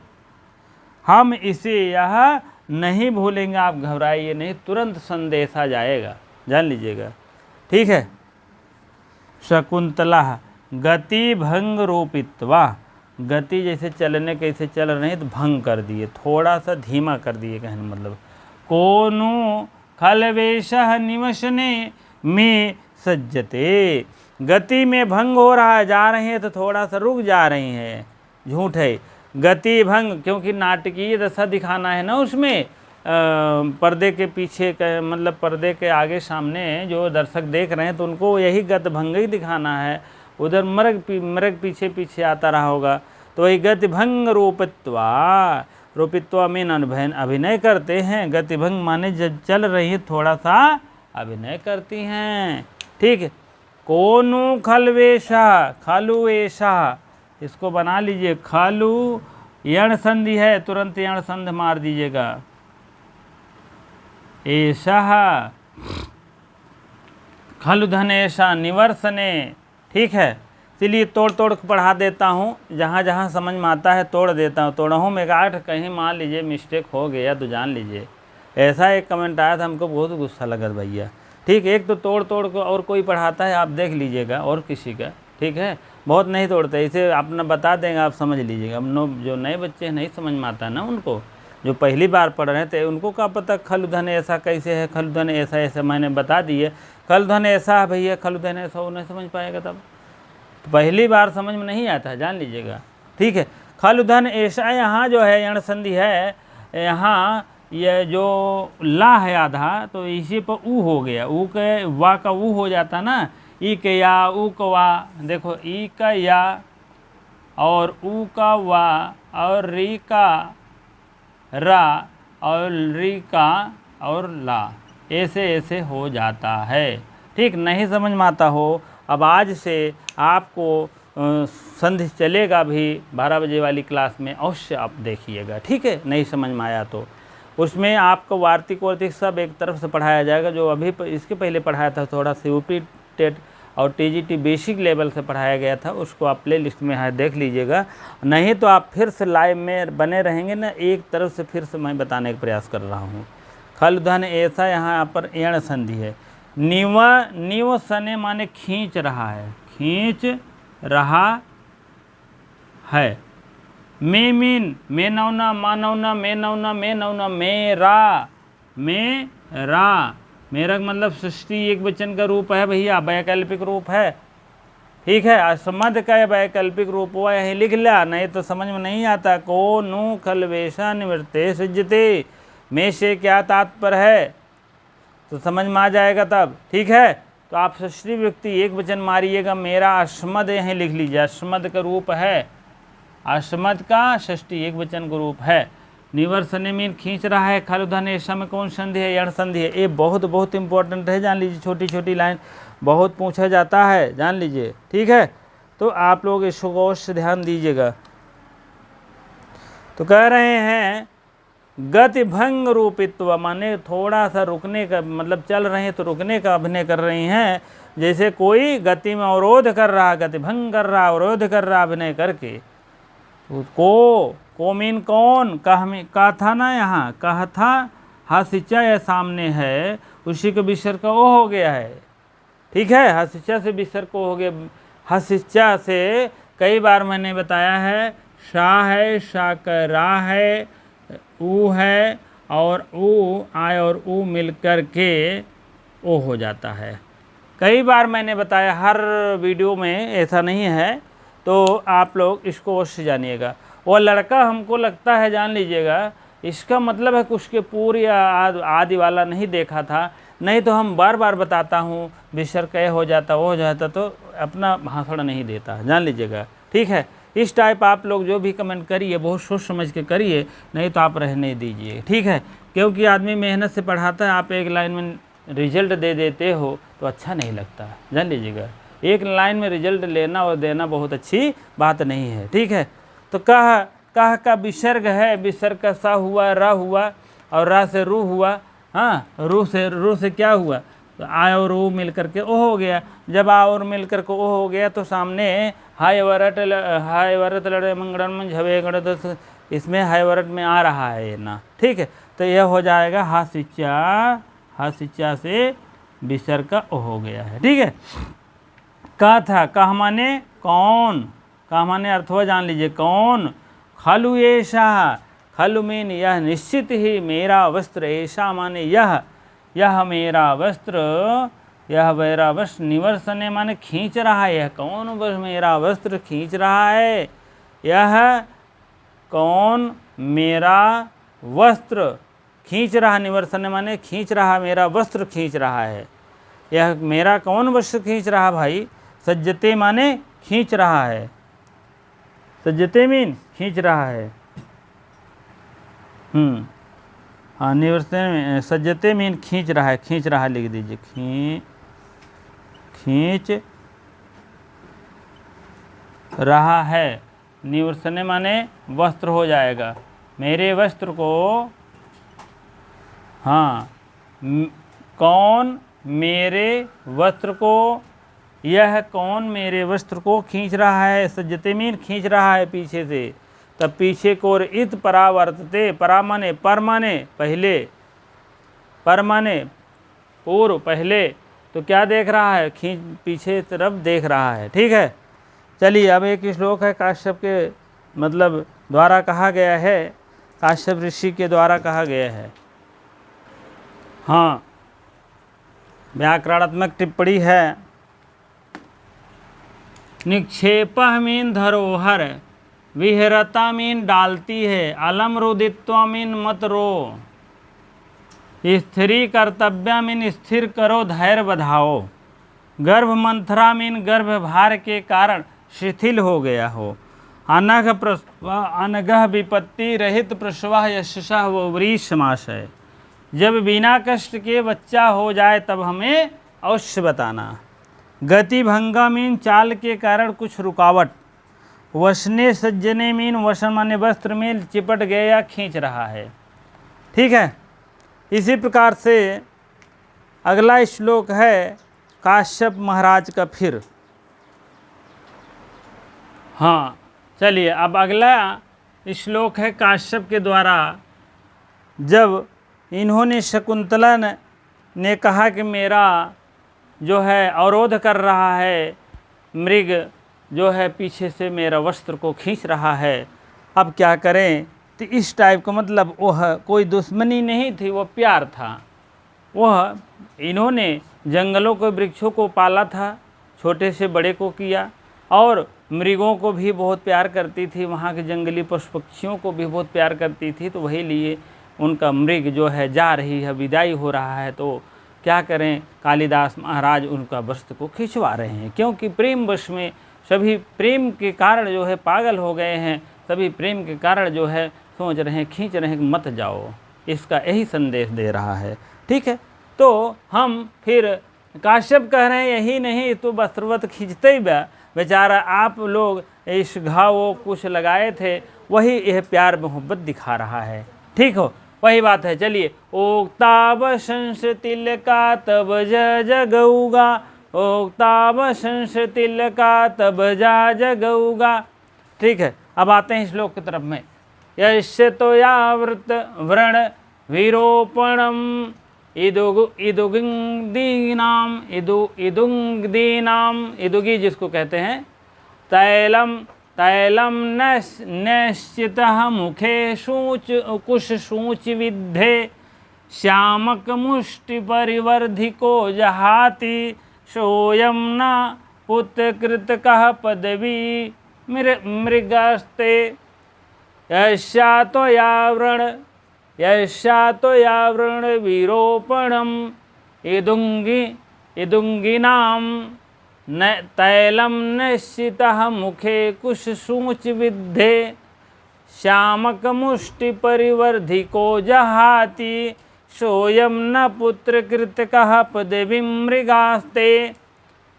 हम इसे यह नहीं भूलेंगे। आप घबराइए नहीं, तुरंत संदेश आ जाएगा, जान लीजिएगा। ठीक है। शकुंतला गति भंग रूपित्वा, गति जैसे चलने कैसे चल रहे हैं तो भंग कर दिए, थोड़ा सा धीमा कर दिए, कहने मतलब कोनो खलवेश निवसने में सज्जते, गति में भंग हो रहा है, जा रहे हैं तो थोड़ा सा रुक जा रही हैं, झूठ है। गति भंग, क्योंकि नाटकीय दशा दिखाना है ना उसमें, पर्दे के पीछे का मतलब पर्दे के आगे सामने जो दर्शक देख रहे हैं तो उनको यही गत भंग ही दिखाना है। उधर मृग पीछे पीछे आता रहा होगा, तो वही गति भंग रूपित्वा, रूपित्वा में अभिनय करते हैं। गति भंग माने जब चल रही है थोड़ा सा अभिनय करती हैं। ठीक है। कोनु खलवेशा, खालू ऐसा, इसको बना लीजिए, खालू यण संधि है, तुरंत यण संधि मार दीजिएगा। ऐसा खलु धन ऐसा निवर्सने, ठीक है। इसलिए तोड़ तोड़ के पढ़ा देता हूँ, जहाँ जहाँ समझ में आता है तोड़ देता हूँ। तोड़हूँ में गाठ, कहीं मान लीजिए मिस्टेक हो गया तो जान लीजिए। ऐसा एक कमेंट आया था, हमको बहुत गुस्सा लगा भैया। ठीक, एक तो तोड़ तोड़ को और कोई पढ़ाता है, आप देख लीजिएगा और किसी का, ठीक है, बहुत नहीं तोड़ते। इसे अपना बता देंगे, आप समझ लीजिएगा। अब जो नए बच्चे नहीं समझ में आता ना उनको, जो पहली बार पढ़ रहे थे उनको क्या पता खलुधन ऐसा कैसे है, खलुधन ऐसा ऐसा मैंने बता दिए, खलुधन ऐसा है भैया, खलुधन ऐसा, वो नहीं समझ पाएगा। तब तो पहली बार समझ में नहीं आता, जान लीजिएगा। ठीक है, खलुधन ऐसा, यहाँ जो है यण संधि है, यहाँ ये जो ला है आधा, तो इसी पर ऊ हो गया, ऊ के वा का ऊ हो जाता ना, ई के या, ऊ का वा, देखो ई का या और ऊ का वा और री का रा और री का और ला, ऐसे ऐसे हो जाता है। ठीक, नहीं समझ में आता हो, अब आज से आपको संधि चलेगा भी 12 बजे वाली क्लास में, अवश्य आप देखिएगा। ठीक है, नहीं समझ में आया तो उसमें आपको वार्तिक वार्तिक सब एक तरफ से पढ़ाया जाएगा। जो अभी इसके पहले पढ़ाया था थोड़ा सा यूपी टेट और टीजीटी बेसिक लेवल से पढ़ाया गया था, उसको आप प्ले लिस्ट में है देख लीजिएगा। नहीं तो आप फिर से लाइव में बने रहेंगे ना, एक तरफ से फिर से मैं बताने का प्रयास कर रहा हूँ। खलुधन ऐसा, यहाँ पर एण संधि है। नीव सने माने खींच रहा है, खींच रहा है। मे मीन, मे नौना, मा नौना, मे नौना, मे नौना, मेरा, मेरा, मेरा मतलब सृष्टि एक वचन का रूप है भैया, वैकल्पिक रूप है। ठीक है, असमद का वैकल्पिक रूप हुआ, यही लिख लिया, नहीं तो समझ में नहीं आता। को नु खलवेशा निवृत्ते सज्जते, में से क्या तात्पर्य है तो समझ में आ जाएगा तब। ठीक है, तो आप षष्ठी व्यक्ति एक वचन मारिएगा, मेरा अस्मद यहीं लिख लीजिए, अस्मद का रूप है, अस्मद का षष्ठी एक वचन का रूप है। निवर्सने मीन खींच रहा है। खलुधन ऐसा में कौन संधि है, यण संधि है। ये बहुत बहुत इंपॉर्टेंट है, जान लीजिए। छोटी छोटी लाइन बहुत पूछा जाता है, जान लीजिए। ठीक है, तो आप लोग इसको अवश्य ध्यान दीजिएगा। तो कह रहे हैं गति भंग रूपित्व, माने थोड़ा सा रुकने का, मतलब चल रहे हैं तो रुकने का अभिनय कर रही हैं। जैसे कोई गति में अवरोध कर रहा, गति भंग कर रहा, अवरोध कर रहा अभिनय करके। को मीन कौन, कहा था ना, यहाँ कहा था, हसिचा या सामने है, उसी के विसर्ग का ओ हो गया है। ठीक है, हसिचा से विसर्ग को हो गया। हसिचा से कई बार मैंने बताया है, शा है, शा का रा है, ऊ है, और ऊ आय और ऊ मिल कर के ओ हो जाता है। कई बार मैंने बताया, हर वीडियो में ऐसा नहीं है, तो आप लोग इसको अवश्य जानिएगा। वो लड़का हमको लगता है, जान लीजिएगा, इसका मतलब है कि उसके पूरी आदि वाला नहीं देखा था, नहीं तो हम बार बार बताता हूँ, विसर्ग कह हो जाता, वो हो जाता, तो अपना भाषण नहीं देता, जान लीजिएगा। ठीक है, इस टाइप आप लोग जो भी कमेंट करिए बहुत सोच समझ के करिए, नहीं तो आप रहने दीजिए। ठीक है, क्योंकि आदमी मेहनत से पढ़ाता है, आप एक लाइन में रिजल्ट दे देते हो तो अच्छा नहीं लगता, जान लीजिएगा। एक लाइन में रिजल्ट लेना और देना बहुत अच्छी बात नहीं है। ठीक है, तो कह का विसर्ग है, विसर्ग का सा हुआ, रा हुआ, और रा से रू हुआ। हाँ, रू से क्या हुआ, तो आ और ऊ मिल करके ओ हो गया। जब आ और मिल करके ओ हो गया तो सामने हाय वरत लड़े मंगड़न में झवे गणत, इसमें हाय वरत में आ रहा है ये ना। ठीक है, तो यह हो जाएगा हासिचा से विसर्ग का ओ हो गया है। ठीक है, का था, कह माने कौन, कह माने अर्थवा जान लीजिए, कौन। खलु ऐसा, खलु मीन यह निश्चित ही मेरा वस्त्र, ऐसा माने यह मेरा वस्त्र, यह मेरा वस्त्र। निवर्सने माने खींच रहा है, यह कौन मेरा वस्त्र खींच रहा है, यह कौन मेरा वस्त्र खींच रहा। निवर्सने माने खींच रहा, मेरा वस्त्र खींच रहा है। यह मेरा कौन वस्त्र खींच रहा भाई, सज्जते माने खींच रहा है, सज्जते मीन खींच रहा है। हाँ, निवर्सने में सज्जते मीन खींच रहा है, खींच रहा लिख दीजिए, खींच रहा है। निवर्सने माने वस्त्र हो जाएगा, मेरे वस्त्र को, हाँ, कौन मेरे वस्त्र को यह कौन मेरे वस्त्र को खींच रहा है, सज्जते मीन खींच रहा है पीछे से। तब पीछे को और इत परावर्तते, परा माने पर माने पहले, पर माने पूर्व पहले, तो क्या देख रहा है, खींच पीछे तरफ देख रहा है। ठीक है, चलिए अब एक श्लोक है काश्यप के मतलब द्वारा कहा गया है, काश्यप ऋषि के द्वारा कहा गया है। हाँ, व्याकरणात्मक टिप्पणी है। निक्षेप मीन धरोहर, विहरता मीन डालती है, अलम रुदित्वा मीन मत रो, स्थिरी कर्तव्य मीन स्थिर करो धैर्य बधाओ, गर्भ मंथरा मीन गर्भ भार के कारण शिथिल हो गया हो, अनघ प्रसव अनघ विपत्ति रहित प्रसवा यशसा वो वरीश समास है। जब बिना कष्ट के बच्चा हो जाए तब हमें अवश्य बताना। गति भंगा मीन चाल के कारण कुछ रुकावट, वसने सज्जने मीन वसन माने वस्त्र में चिपट गया या खींच रहा है। ठीक है, इसी प्रकार से अगला श्लोक है काश्यप महाराज का फिर। हाँ चलिए, अब अगला श्लोक है काश्यप के द्वारा, जब इन्होंने शकुंतला ने कहा कि मेरा जो है अवरोध कर रहा है, मृग जो है पीछे से मेरा वस्त्र को खींच रहा है, अब क्या करें। तो इस टाइप का मतलब वह कोई दुश्मनी नहीं थी, वह प्यार था। वह इन्होंने जंगलों को वृक्षों को पाला था, छोटे से बड़े को किया, और मृगों को भी बहुत प्यार करती थी, वहाँ के जंगली पशु पक्षियों को भी बहुत प्यार करती थी। तो वही लिए उनका मृग जो है जा रही है, विदाई हो रहा है, तो क्या करें, कालिदास महाराज उनका वस्त्र को खिंचवा रहे हैं, क्योंकि प्रेम वश में सभी प्रेम के कारण जो है पागल हो गए हैं, सभी प्रेम के कारण जो है सोच रहे हैं, खींच रहे हैं, मत जाओ। इसका यही संदेश दे रहा है। ठीक है, तो हम फिर काश्यप कह रहे हैं यही नहीं तो वस्त्रवत खींचते ही बेचारा, आप लोग इस घाव कुछ लगाए थे, वही यह प्यार मोहब्बत दिखा रहा है। ठीक हो, वही बात है। चलिए, ओक्ताब शंस तिलका तब जगऊगा, ओक्ताब शंस तिलका तब जगऊगा। ठीक है, अब आते हैं श्लोक की तरफ में। यस्य तो यावृत व्रण विरोपणम इदुगिंदीनाम इदुगी जिसको कहते हैं, तैलम तैलम नश्चितः मुखे शूच कुश शूच विद्धे, श्यामक मुष्टि परिवर्धिको जहाति, सोयम न पुत्रकृतकः पदवी मृगस्ते, यस्यात्वयावृण विरोपणम इदुंगिनाम तैलम निश्चितः मुखे कुशसूच विद्धे, श्यामक मुष्टि परिवर्धिको जहाति, सोयम न पुत्रकृतकः पदवीं मृगास्ते।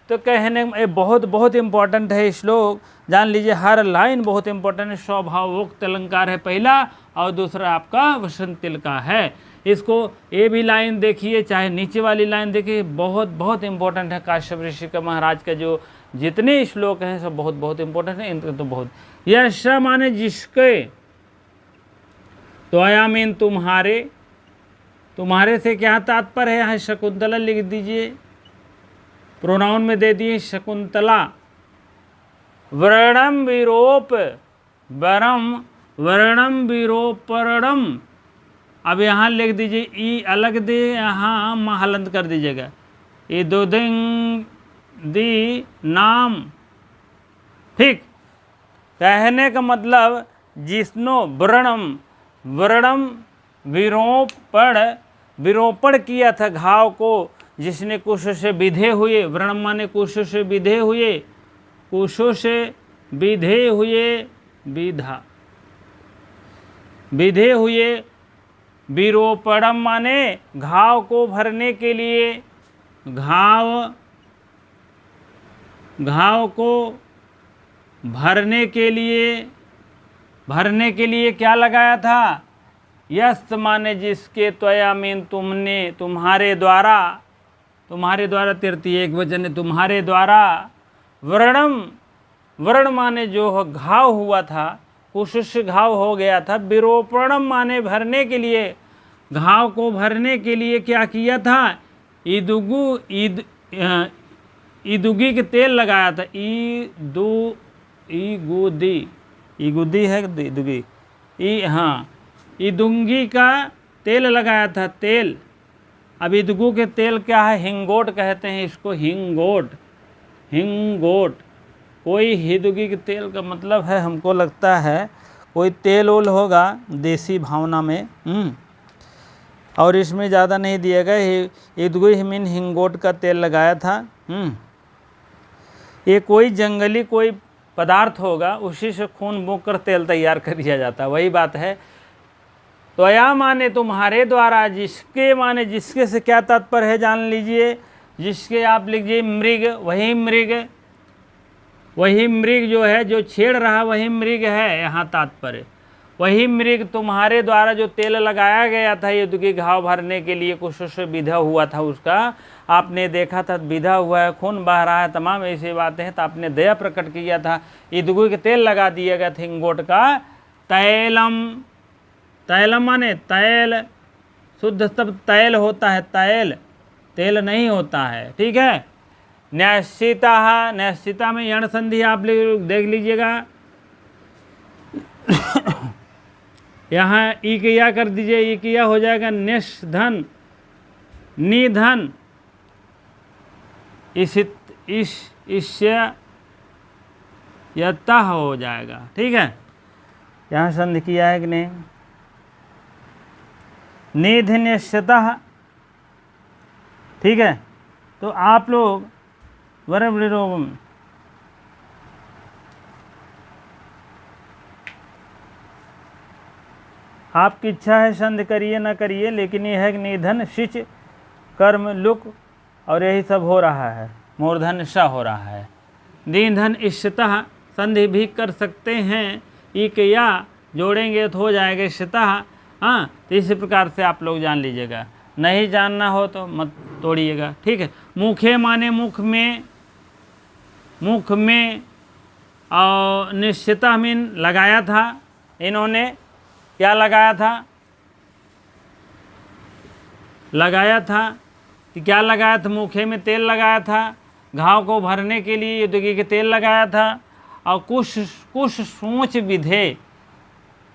तो कहने में बहुत बहुत इम्पोर्टेंट है श्लोक, जान लीजिए, हर लाइन बहुत इम्पोर्टेंट है। स्वभावोक्त अलंकार है पहला, और दूसरा आपका वसंतिल का है। इसको ये भी लाइन देखिए, चाहे नीचे वाली लाइन देखिए, बहुत बहुत इम्पोर्टेंट है। काश्यप ऋषि का महाराज का जो जितने श्लोक हैं सब बहुत बहुत इम्पोर्टेंट है। इनके तो बहुत, यश माने जिसके, तो आया मीन तुम्हारे, तुम्हारे से क्या तात्पर्य है, यहाँ शकुंतला लिख दीजिए, प्रोनाउन में दे दिए शकुंतला। वर्णम विरोप वरम, वर्णम विरोपरणम, अब यहाँ लिख दीजिए ई अलग दे, यहाँ महलंत कर दीजिएगा, इदुदिंग दी नाम। ठीक, कहने का मतलब जिसनो व्रणम, वर्णम विरोपण किया था घाव को, जिसने कुशों से विधे हुए, व्रण माने कुशों से विधे हुए, कुशों से विधे हुए, विधे हुए, विरोपणम माने घाव को भरने के लिए, घाव को भरने के लिए क्या लगाया था, यस्त माने जिसके, त्वया मीन तुमने, तुम्हारे द्वारा, तुम्हारे द्वारा, तृतीय एक वचन है, तुम्हारे द्वारा। व्रणम, व्रण माने जो घाव हुआ था, कुछ घाव हो गया था। विरोपणम माने भरने के लिए, घाव को भरने के लिए क्या किया था? ईदुगी के तेल लगाया था। ईगुदी है ईदुगी, हाँ, ईदुंगी का तेल लगाया था, तेल। अब ईदुगू के तेल क्या है? हिंगोट कहते हैं इसको, हिंगोट, हिंगोट। कोई ईदुगी के तेल का मतलब है, हमको लगता है कोई तेल ओल होगा देसी भावना में। और इसमें ज़्यादा नहीं दिया गया। ईदुगी मीन हिंगोट का तेल लगाया था। ये कोई जंगली कोई पदार्थ होगा, उसी से खून बूक कर तेल तैयार कर दिया जाता है, वही बात है। त्वया माने तुम्हारे द्वारा, जिसके माने जिसके से क्या तात्पर्य है जान लीजिए। जिसके आप लिखिए मृग, वही मृग, वही मृग जो है, जो छेड़ रहा वही मृग है यहाँ तात्पर्य। वही मृग तुम्हारे द्वारा जो तेल लगाया गया था युद्ध के घाव भरने के लिए, कुछ से विधा हुआ था उसका, आपने देखा था विधा हुआ है, खून बह रहा है, तमाम ऐसी बातें हैं, तो आपने दया प्रकट किया था, ईदुगी के तेल लगा दिया गया था हिंगोट का। तैलम, तैलम माने तैल, शुद्ध तब तैल होता है, तैल, तेल नहीं होता है, ठीक है। न्यासिता, न्यासिता में यण संधि आप देख लीजिएगा। यहाँ ई किया कर दीजिए, ई किया हो जाएगा निष्धन, निधन, इससे यता हो जाएगा, ठीक है। यहाँ संधि किया है कि नहीं? निधिनिश्चितः, ठीक है। तो आप लोग वरवृरोगम, आपकी इच्छा है संधि करिए ना करिए, लेकिन ये है कि निधन शिच कर्म लुक और यही सब हो रहा है, मूर्धन सा हो रहा है। दीधन इष्टतः संधि भी कर सकते हैं, एक या जोड़ेंगे तो हो जाएगा इष्टतः। हाँ, तो इसी प्रकार से आप लोग जान लीजिएगा, नहीं जानना हो तो मत तोड़िएगा, ठीक है। मुखे माने मुख में, मुख में, और निश्चिता मीन लगाया था, इन्होंने क्या लगाया था? लगाया था कि क्या लगाया था? मुखे में तेल लगाया था, घाव को भरने के लिए ईदुगी के तेल लगाया था। और कुछ कुछ सोच विधे,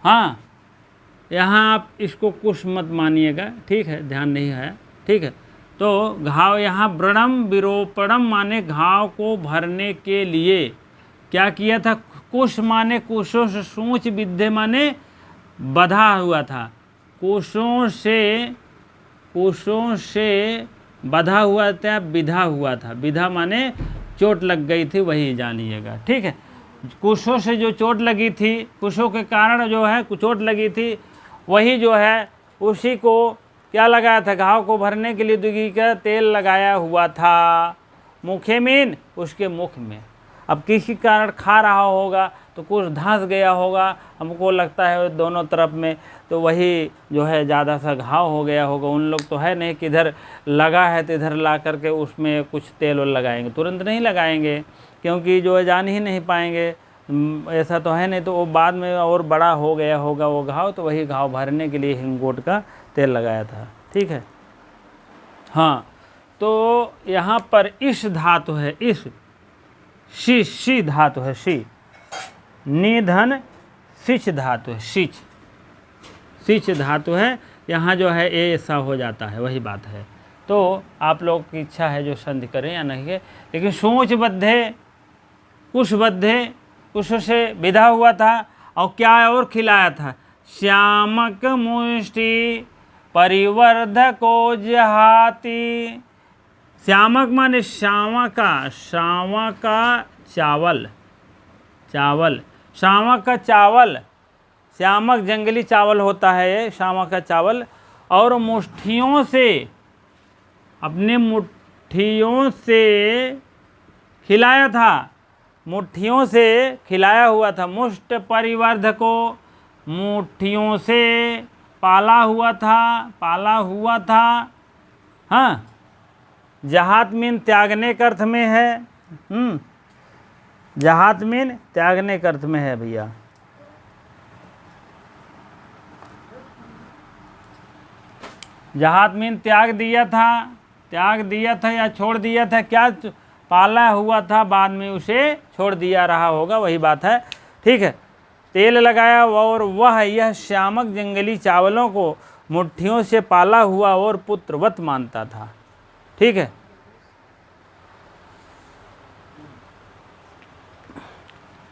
हाँ, यहाँ आप इसको कुछ मत मानिएगा, ठीक है, ध्यान नहीं है, ठीक है। तो घाव यहाँ व्रणम विरोपणम माने घाव को भरने के लिए क्या किया था? कुश माने कुशों से, सोच विधे माने बधा हुआ था, कुशों से बधा हुआ था, विधा हुआ था, विधा माने चोट लग गई थी, वही जानिएगा, ठीक है। कुशों से जो चोट लगी थी, कुशों के कारण जो है चोट लगी थी, वही जो है उसी को क्या लगाया था? घाव को भरने के लिए ईदुगी का तेल लगाया हुआ था। मुखे मीन उसके मुख में। अब किसी कारण खा रहा होगा तो कुछ धंस गया होगा, हमको लगता है दोनों तरफ में, तो वही जो है ज़्यादा सा घाव हो गया होगा। उन लोग तो है नहीं कि इधर लगा है तो इधर ला करके उसमें कुछ तेल लगाएंगे, तुरंत नहीं लगाएंगे, क्योंकि जो है जान ही नहीं पाएंगे, ऐसा तो है नहीं। तो वो बाद में और बड़ा हो गया होगा वो घाव, तो वही घाव भरने के लिए हिंगोट का तेल लगाया था, ठीक है। हाँ, तो यहाँ पर इस धातु है, इस शी धातु है, शी, निधन सिच धातु है, सिच धातु है, यहाँ जो है ये ऐसा हो जाता है, वही बात है। तो आप लोग की इच्छा है जो संधि करें या नहीं है, लेकिन सोच बद्धे, कुश बद्धे, कुश से विधा हुआ था, और क्या और खिलाया था? श्यामक मुष्टि परिवर्धको जहाती। श्यामक माने श्यामा का चावल, चावल, श्यामक का चावल, श्यामक जंगली चावल होता है ये, श्यामक का चावल, और मुट्ठियों से, अपने मुट्ठियों से खिलाया था, मुट्ठियों से खिलाया हुआ था। मुष्ट परिवर्धको, मुट्ठियों से पाला हुआ था, हाँ, जहात मीन त्यागने के अर्थ में है। जहात मीन त्यागने के अर्थ में है भैया। जहात मीन त्याग दिया था या छोड़ दिया था, क्या पाला हुआ था बाद में उसे छोड़ दिया रहा होगा, वही बात है। ठीक है। तेल लगाया और वह यह श्यामक जंगली चावलों को मुट्ठियों से पाला हुआ और पुत्रवत मानता था। ठीक है।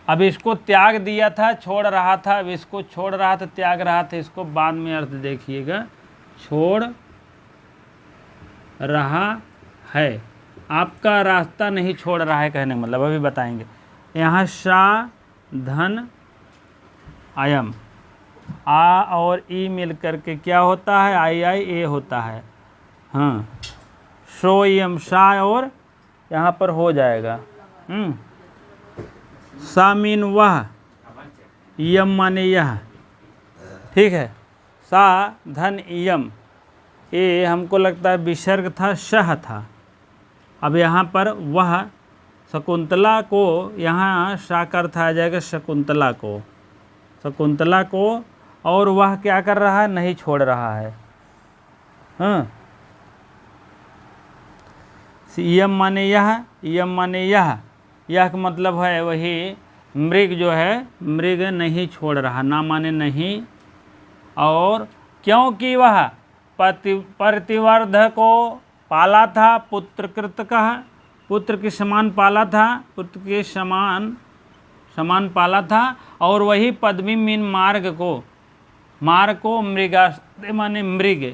अब इसको त्याग दिया था, छोड़ रहा था, अब इसको छोड़ रहा था, त्याग रहा था, इसको बाद में अर्थ देखिएगा। छोड़ रहा है, आपका रास्ता नहीं छोड़ रहा है कहने का मतलब, अभी बताएंगे। यहाँ शा धन अयम, आ और ई मिल करके क्या होता है, आई आई ए होता है। हाँ, सोयम शा और यहाँ पर हो जाएगा। सा मीन वह, यम माने यह। ठीक है। सा धन यम, ये हमको लगता है विसर्ग था, शह था। अब यहाँ पर वह शकुंतला को, यहाँ शा का अर्थ आ जाएगा शकुंतला को, शकुंतला को, और वह क्या कर रहा है, नहीं छोड़ रहा है। हाँ, यम माने यह, यम माने यह का मतलब है वही मृग जो है, मृग नहीं छोड़ रहा, ना माने नहीं। और क्योंकि वह प्रतिवर्ध को पाला था, पुत्रकृत का, पुत्र के समान पाला था, पुत्र के समान पाला था। और वही पद्मी मीन मार्ग को मृगास्ते माने मृग,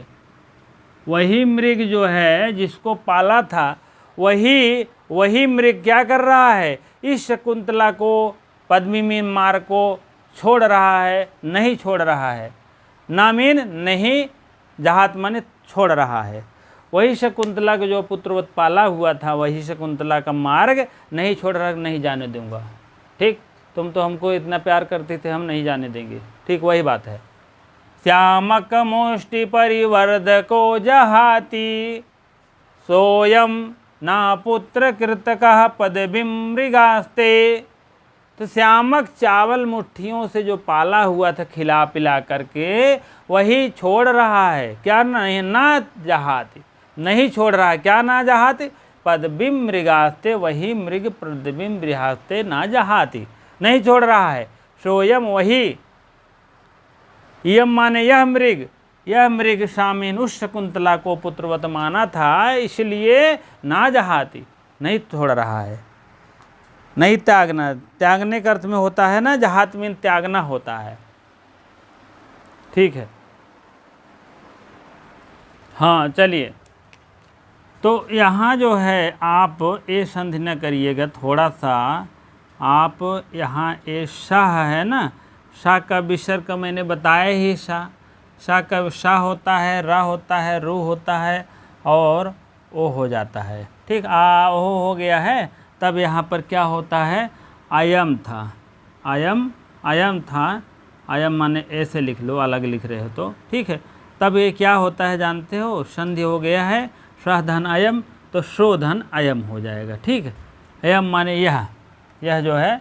वही मृग जो है जिसको पाला था, वही मृग क्या कर रहा है, इस शकुंतला को पद्मी मीन मार्ग को छोड़ रहा है, नहीं छोड़ रहा है। ना मीन नहीं, जहात माने छोड़ रहा है। वही शकुंतला को जो पुत्रवत पाला हुआ था, वही शकुंतला का मार्ग नहीं छोड़ रहा, नहीं जाने दूंगा। ठीक, तुम तो हमको इतना प्यार करते थे, हम नहीं जाने देंगे। ठीक, वही बात है। श्यामक मुष्टि परिवर्ध को जहाती, सोयम ना पुत्र कृतकः पदबिं मृगास्ते। तो श्यामक चावल मुट्ठियों से जो पाला हुआ था खिला पिला करके, वही छोड़ रहा है, क्या नहीं, ना जहाती, नहीं छोड़ रहा है, क्या ना जहाती, पदबिं मृगास्ते, वही मृग पदबिं मृगास्ते ना जहाती, नहीं छोड़ रहा है। सोयम वही, यम माने यह मृग शामीन उस शकुंतला को पुत्रवत माना था, इसलिए ना जहाती, नहीं छोड़ रहा है, नहीं त्यागना। त्यागने के अर्थ में होता है ना, जहात मीन त्यागना होता है। ठीक है। हाँ, चलिए, तो यहाँ जो है आप ये संधि न करिएगा, थोड़ा सा आप यहाँ ये शाह है ना, शाह का विसर्ग का मैंने बताया ही, शाह का शाह होता है, रा होता है, रू होता है और ओ हो जाता है। ठीक, आ ओ हो गया है। तब यहाँ पर क्या होता है, अयम था, अयम था, अयम माने ऐसे लिख लो, अलग लिख रहे हो तो। ठीक है। तब ये क्या होता है जानते हो, संधि हो गया है, श्रह धन अयम, तो शोधन अयम हो जाएगा। ठीक है। अयम माने यह जो है,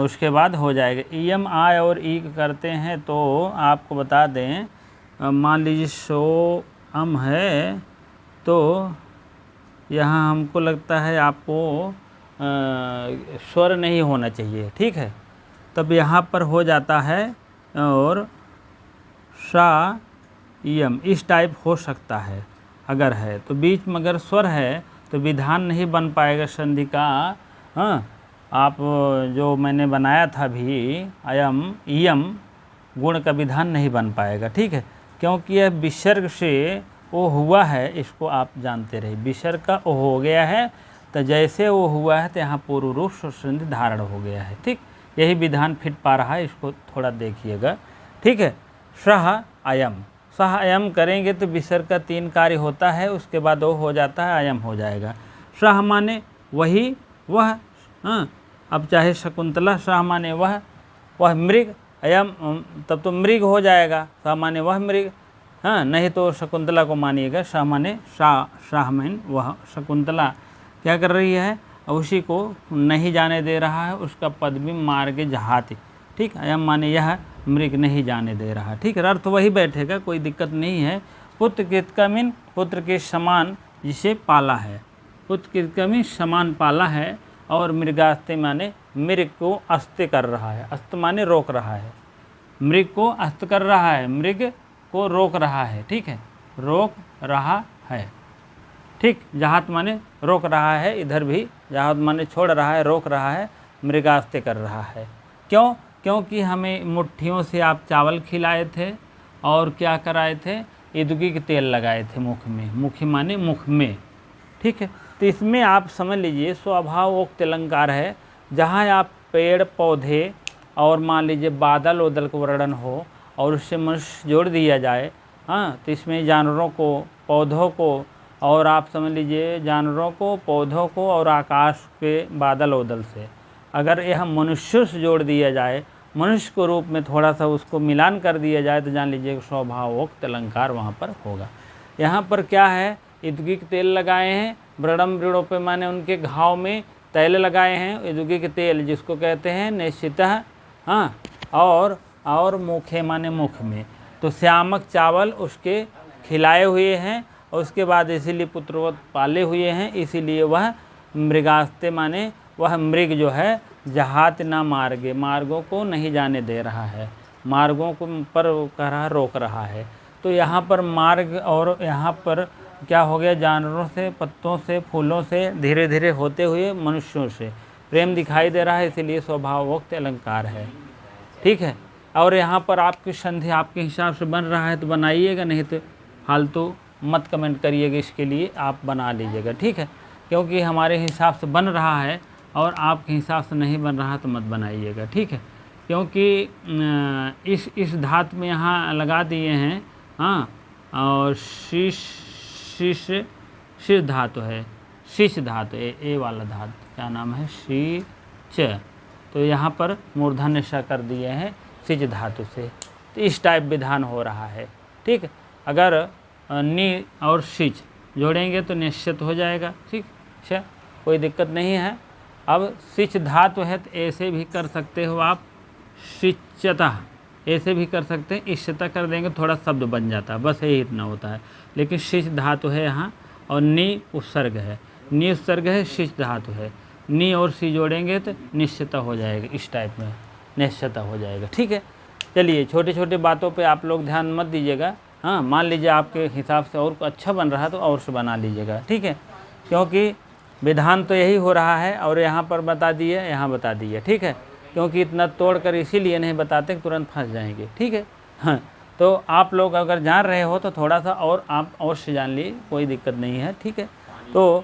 उसके बाद हो जाएगा। ईयम आय और ई करते हैं तो आपको बता दें, मान लीजिए सो अम है, तो यहाँ हमको लगता है आपको स्वर नहीं होना चाहिए। ठीक है। तब यहाँ पर हो जाता है, और सा यम इस टाइप हो सकता है, अगर है तो बीच में अगर स्वर है तो विधान नहीं बन पाएगा संधि का। हाँ, आप जो मैंने बनाया था भी अयम इयम गुण का विधान नहीं बन पाएगा। ठीक है, क्योंकि यह विसर्ग से वो हुआ है, इसको आप जानते रहे, विसर्ग का ओ हो गया है, तो जैसे वो हुआ है तो यहाँ पूर्व रूप संधि धारण हो गया है। ठीक, यही विधान फिट पा रहा है, इसको थोड़ा देखिएगा। ठीक है। सह अयम करेंगे तो विसर्ग का 3 कार्य होता है, उसके बाद वो हो जाता है, अयम हो जाएगा। सह माने वही, वह। हाँ, अब चाहे शकुंतला, सह माने वह मृग, अयम तब तो मृग हो जाएगा, सह माने वह मृग, हाँ, नहीं तो शकुंतला को मानिएगा। शाह माने शाह मीन वह शकुंतला क्या कर रही है, उसी को नहीं जाने दे रहा है, उसका पद भी मार्गे जहाती। ठीक, अयम माने यह मृग नहीं जाने दे रहा। ठीक है, अर्थ वही बैठेगा, कोई दिक्कत नहीं है। पुत्र कृतका मीन पुत्र के समान जिसे पाला है, पुत्र कृतका मीन समान पाला है। और मृगास्ते माने मृग को अस्ते कर रहा है, अस्त माने रोक रहा है, मृग को अस्त कर रहा है, मृग को रोक रहा है। ठीक है, रोक रहा है। ठीक, जहात माने रोक रहा है, इधर भी जहात माने छोड़ रहा है, रोक रहा है, मृगास्ते कर रहा है। क्यों? क्योंकि हमें मुट्ठियों से आप चावल खिलाए थे और क्या कराए थे, इदुगी के तेल लगाए थे मुख में, मुखी माने मुख में। ठीक है, तो इसमें आप समझ लीजिए स्वभावोक्त अलंकार है। जहाँ आप पेड़ पौधे और मान लीजिए बादल उदल का वर्णन हो और उससे मनुष्य जोड़ दिया जाए, हाँ, तो इसमें जानवरों को, पौधों को, और आप समझ लीजिए जानवरों को, पौधों को और आकाश के बादल उदल से अगर यह मनुष्य से जोड़ दिया जाए, मनुष्य के रूप में थोड़ा सा उसको मिलान कर दिया जाए, तो जान लीजिए स्वभावोक्त अलंकार वहाँ पर होगा। यहाँ पर क्या है, इदुगी के तेल लगाए हैं, व्रणम वृणों पे माने उनके घाव में तैल लगाए हैं, इदुगी के तेल जिसको कहते हैं निश्चितः, हाँ, और मुखे माने मुख में, तो श्यामक चावल उसके खिलाए हुए हैं, और उसके बाद इसीलिए पुत्रवत पाले हुए हैं, इसीलिए वह मृगास्ते माने वह मृग जो है जहात ना मार्गे, मार्गों को नहीं जाने दे रहा है, मार्गों को पर कह रहा रोक रहा है। तो यहाँ पर मार्ग और यहाँ पर क्या हो गया, जानवरों से, पत्तों से, फूलों से धीरे धीरे होते हुए मनुष्यों से प्रेम दिखाई दे रहा है, इसीलिए स्वभावोक्त अलंकार है। ठीक है, और यहाँ पर आपकी संधि आपके हिसाब से बन रहा है तो बनाइएगा, नहीं तो फालतू मत कमेंट करिएगा, इसके लिए आप बना लीजिएगा। ठीक है, क्योंकि हमारे हिसाब से बन रहा है और आपके हिसाब से नहीं बन रहा तो मत बनाइएगा। ठीक है, क्योंकि इस धातु में यहाँ लगा दिए हैं, हाँ, और शीश धातु है, शीश धातु, ए वाला धातु क्या नाम है, शीच, तो यहाँ पर मूर्धन्य श कर दिए हैं सिज धातु से, तो इस टाइप विधान हो रहा है। ठीक, अगर नी और सिच जोड़ेंगे तो निश्चित हो जाएगा। ठीक, अच्छा, कोई दिक्कत नहीं है। अब सिच धातु है तो ऐसे भी कर सकते हो आप, सिचता ऐसे भी कर सकते हैं, इष्टता कर देंगे थोड़ा शब्द बन जाता है, बस यही इतना होता है। लेकिन सिच धातु है यहाँ, और नी उपसर्ग है, नी उपसर्ग है, सिच धातु है, नी और सी जोड़ेंगे तो निश्चित हो जाएगा, इस टाइप में निश्चित हो जाएगा। ठीक है, चलिए छोटे छोटे बातों पे आप लोग ध्यान मत दीजिएगा। हाँ, मान लीजिए आपके हिसाब से और अच्छा बन रहा है तो और से बना लीजिएगा। ठीक है, क्योंकि विधान तो यही हो रहा है और यहाँ पर बता दिए, यहाँ बता दिए। ठीक है, क्योंकि इतना तोड़ कर इसीलिए नहीं बताते कि तुरंत फंस जाएंगे। ठीक है, हाँ, तो आप लोग अगर जान रहे हो तो थोड़ा सा और आप और से जान लिए, कोई दिक्कत नहीं है। ठीक है, तो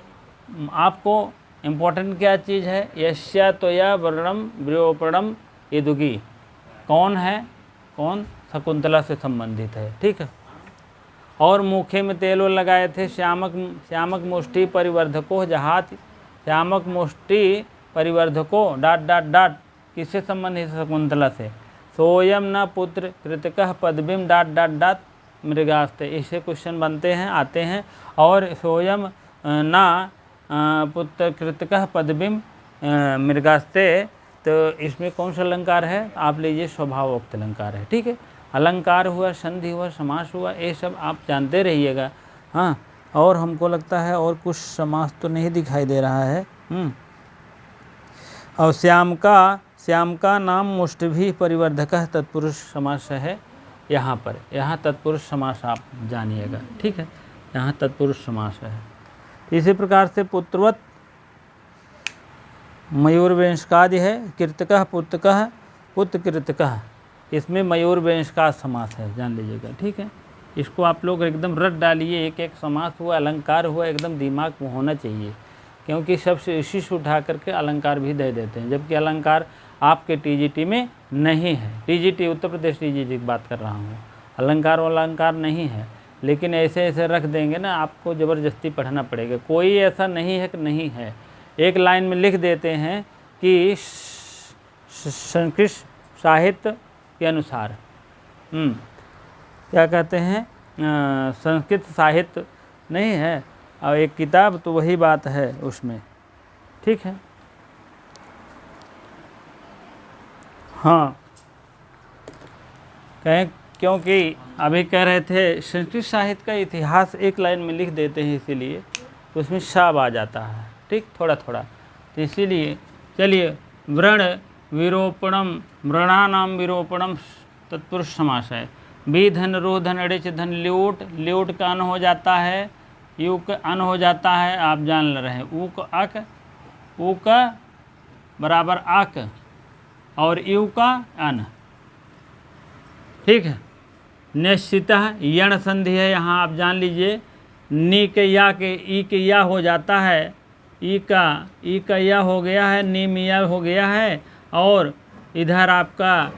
आपको इम्पोर्टेंट क्या चीज़ है, यस्या त्वया वर्णम व्योपणम इदुगी, कौन है, कौन, शकुंतला से संबंधित है। ठीक है, और मुखे में तेल लगाए थे, श्यामक मुष्टि परिवर्धको जहात, श्यामक मुष्टि परिवर्धको डाट डाट डाट, किससे संबंधित, शकुंतला से। सोयम न पुत्र कृतकः पदबिम डाट डाट डाट मृगास्ते, इससे क्वेश्चन बनते हैं, आते हैं। और सोयम न पुत्र कृतकः पदबिम मृगास्ते, तो इसमें कौन सा अलंकार है, आप लीजिए स्वभावोक्त अलंकार है। ठीक है, अलंकार हुआ, संधि हुआ, समास हुआ, ये सब आप जानते रहिएगा। हाँ, और हमको लगता है और कुछ समास तो नहीं दिखाई दे रहा है। और श्याम का नाम मुष्टि परिवर्धक तत्पुरुष समास है यहाँ पर, यहाँ तत्पुरुष समास आप जानिएगा। ठीक है, यहाँ तत्पुरुष समास है। इसी प्रकार से पुत्रवत मयूरवंशकादि है, कृतकः पुत्रकः पुत्र कृतकः, इसमें मयूरवंश का समास है, जान लीजिएगा। ठीक है, इसको आप लोग एकदम रट डालिए, एक एक समास हुआ, अलंकार हुआ, एकदम दिमाग में होना चाहिए, क्योंकि सबसे इसी से उठा करके अलंकार भी दे देते हैं, जबकि अलंकार आपके टीजीटी में नहीं है। टीजीटी उत्तर प्रदेश टीजीटी की बात कर रहा हूँ, अलंकार वाला अलंकार नहीं है, लेकिन ऐसे ऐसे रख देंगे ना, आपको ज़बरदस्ती पढ़ना पड़ेगा। कोई ऐसा नहीं है कि नहीं है, एक लाइन में लिख देते हैं कि संस्कृत साहित्य के अनुसार क्या कहते हैं, संस्कृत साहित्य नहीं है और एक किताब, तो वही बात है उसमें, ठीक है। हाँ, कहें क्योंकि अभी कह रहे थे संस्कृत साहित्य का इतिहास एक लाइन में लिख देते हैं, इसीलिए उसमें शाब आ जाता है, ठीक, थोड़ा थोड़ा, तो इसीलिए चलिए। व्रण विरोपणम, व्रणानाम विरोपणम तत्पुरुष समास है। बी धन रो धन अड़िच धन ल्योट, ल्योट का अन हो जाता है, यू का अन हो जाता है, आप जान रहे हैं, ऊ का अक, ऊ का बराबर आक और यू का अन, ठीक है। निश्चित यण संधि है, यहाँ आप जान लीजिए, नी के या के ई के या हो जाता है, ई का या हो गया है, नी मिया हो गया है, और इधर आपका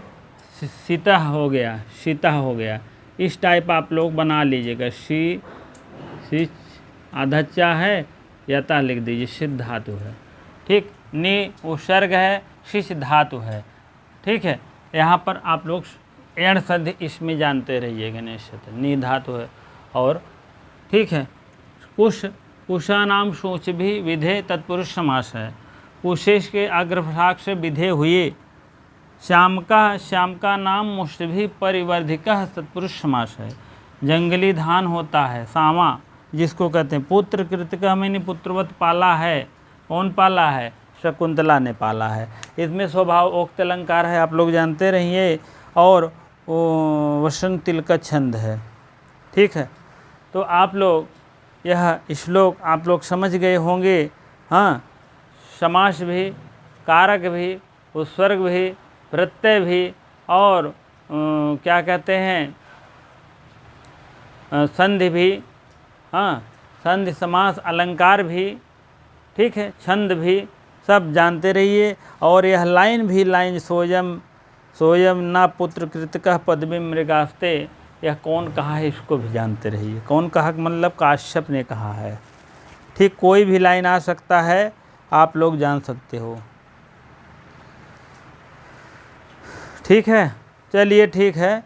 सीता हो गया, सीता हो गया। इस टाइप आप लोग बना लीजिएगा। सी आधच्चा है, यता लिख दीजिए, सिद्ध धातु है, ठीक। नी उपसर्ग है, शिश धातु है, ठीक है। यहाँ पर आप लोग एण संधि इसमें जानते रहिएगा, निश्चित नी धातु है, और ठीक है। कुश, कुशा नाम सोच भी विधे तत्पुरुष समास है। कुशेश के अग्रभाग से विधे हुए। श्याम का नाम मुष्ट भी परिवर्धिका तत्पुरुष समास है। जंगली धान होता है, सामा जिसको कहते हैं। पुत्र कृतिका मैंने पुत्रवत पाला है, कौन पाला है? शकुंतला ने पाला है। इसमें स्वभाव उक्त अलंकार है, आप लोग जानते रहिए, और वसंत तिल का छंद है, ठीक है। तो आप लोग यह श्लोक आप लोग समझ गए होंगे। हाँ, समास भी, कारक भी, उपसर्ग भी, प्रत्यय भी, और क्या कहते हैं, संधि भी, हाँ, संधि समास अलंकार भी, ठीक है, छंद भी, सब जानते रहिए। और यह लाइन भी, लाइन सोयम ना पुत्र कृतिका पदवी मृगास्ते, यह कौन कहा है इसको भी जानते रहिए। कौन कहा मतलब काश्यप ने कहा है, ठीक। कोई भी लाइन आ सकता है, आप लोग जान सकते हो, ठीक है। चलिए ठीक है,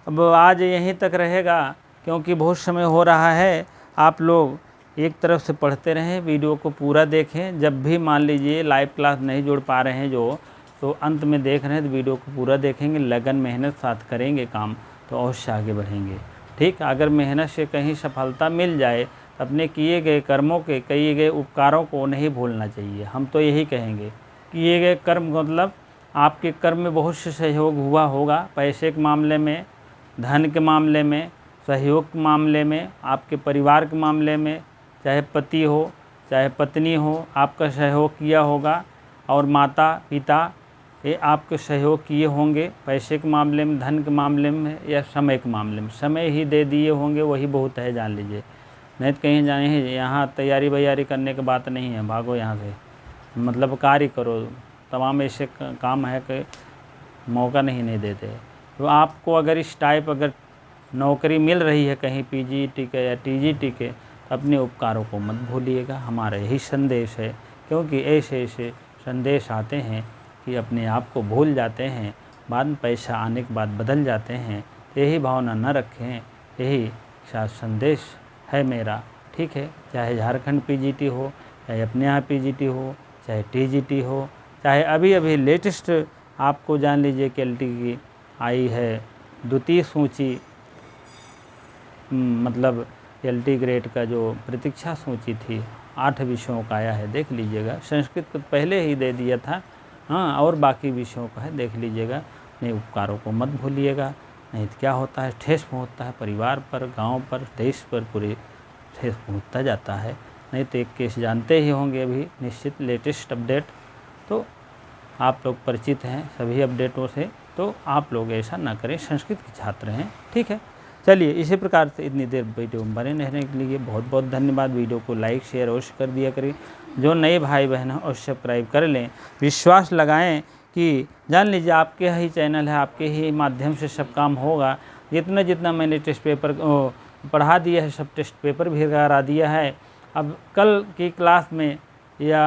अब आज यहीं तक रहेगा, क्योंकि बहुत समय हो रहा है। आप लोग एक तरफ से पढ़ते रहें, वीडियो को पूरा देखें। जब भी मान लीजिए लाइव क्लास नहीं जुड़ पा रहे हैं जो, तो अंत में देख रहे हैं, तो वीडियो को पूरा देखेंगे, लगन मेहनत साथ करेंगे काम, तो अवश्य आगे बढ़ेंगे, ठीक। अगर मेहनत से कहीं सफलता मिल जाए, तो अपने किए गए कर्मों के, किए गए उपकारों को नहीं भूलना चाहिए। हम तो यही कहेंगे, किए गए कर्म मतलब आपके कर्म में बहुत से सहयोग हुआ होगा, पैसे के मामले में, धन के मामले में, सहयोग के मामले में, आपके परिवार के मामले में, चाहे पति हो चाहे पत्नी हो, आपका सहयोग किया होगा, और माता पिता ये आपके सहयोग किए होंगे, पैसे के मामले में, धन के मामले में, या समय के मामले में। समय ही दे दिए होंगे, वही बहुत है, जान लीजिए। नहीं तो कहीं जाए, यहाँ तैयारी वैयारी करने की बात नहीं है, भागो यहाँ से, मतलब कार्य करो। तमाम ऐसे काम है कि मौका नहीं देते। तो आपको अगर इस टाइप अगर नौकरी मिल रही है कहीं पीजीटी के या टीजीटी के, तो अपने उपकारों को मत भूलिएगा। हमारा यही संदेश है, क्योंकि ऐसे ऐसे संदेश आते हैं कि अपने आप को भूल जाते हैं, बाद में पैसा आने के बाद बदल जाते हैं। यही भावना न रखें, यही शायद संदेश है मेरा, ठीक है। चाहे झारखंड पीजीटी हो, चाहे अपने यहाँ पीजीटी हो, चाहे टीजीटी हो, चाहे अभी अभी लेटेस्ट आपको जान लीजिए कि एलटी की आई है द्वितीय सूची, मतलब एलटी ग्रेड का जो प्रतीक्षा सूची थी, 8 विषयों का आया है, देख लीजिएगा। संस्कृत को पहले ही दे दिया था, हाँ, और बाकी विषयों का है, देख लीजिएगा। नहीं, उपकारों को मत भूलिएगा, नहीं तो क्या होता है, ठेस पहुँचता है परिवार पर, गांव पर, देश पर, पूरे ठेस पहुँचता जाता है। नहीं तो एक केस जानते ही होंगे अभी, निश्चित लेटेस्ट अपडेट, तो आप लोग परिचित हैं सभी अपडेटों से, तो आप लोग ऐसा ना करें, संस्कृत के छात्र हैं, ठीक है। चलिए, इसी प्रकार से इतनी देर वीडियो में बने रहने के लिए बहुत बहुत धन्यवाद। वीडियो को लाइक शेयर अवश्य कर दिया करिए। जो नए भाई बहन हैं अवश्य सब्सक्राइब कर लें। विश्वास लगाएं कि जान लीजिए आपके ही चैनल है, आपके ही माध्यम से सब काम होगा। जितना जितना मैंने टेस्ट पेपर पढ़ा दिया है, सब टेस्ट पेपर भी करा दिया है। अब कल की क्लास में या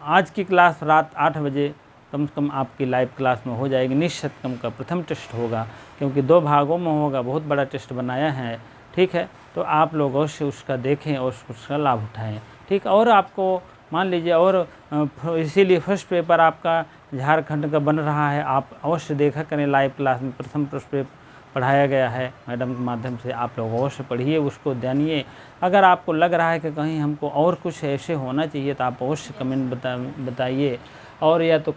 आज की क्लास रात 8 बजे कम से कम आपकी लाइव क्लास में हो जाएगी। निश्चित कम का प्रथम टेस्ट होगा, क्योंकि 2 भागों में होगा, बहुत बड़ा टेस्ट बनाया है, ठीक। ठीक है। तो आप लोग अवश्य उसका देखें और उसका लाभ उठाएं, ठीक। और आपको मान लीजिए और इसीलिए फर्स्ट पेपर आपका झारखंड का बन रहा है, आप अवश्य देखा करें। लाइव क्लास में प्रथम प्रश्न पेपर पढ़ाया गया है मैडम के माध्यम से, आप लोग अवश्य पढ़िए, उसको जानिए। अगर आपको लग रहा है कि कहीं हमको और कुछ ऐसे होना चाहिए तो आप अवश्य कमेंट बताइए, और या तो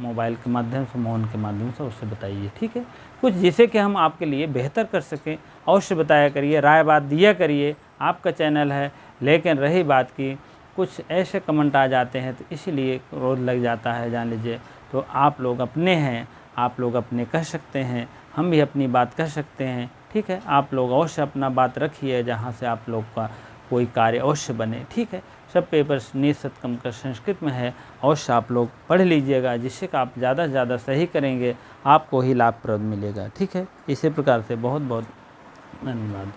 मोबाइल के माध्यम से, मौन के माध्यम से उससे बताइए, ठीक है। कुछ जिसे कि हम आपके लिए बेहतर कर सकें अवश्य बताया करिए, राय बात दिया करिए, आपका चैनल है। लेकिन रही बात की कुछ ऐसे कमेंट आ जाते हैं तो इसीलिए रोज़ लग जाता है, जान लीजिए। तो आप लोग अपने हैं, आप लोग अपने कह सकते हैं, हम भी अपनी बात कह सकते हैं, ठीक है। आप लोग अवश्य अपना बात रखिए जहाँ से आप लोग का कोई कार्य अवश्य बने, ठीक है। सब पेपर्स नीट सत्कम का संस्कृत में है, अवश्य आप लोग पढ़ लीजिएगा, जिससे कि आप ज़्यादा से ज़्यादा सही करेंगे, आपको ही लाभप्रद मिलेगा, ठीक है। इसी प्रकार से बहुत बहुत धन्यवाद।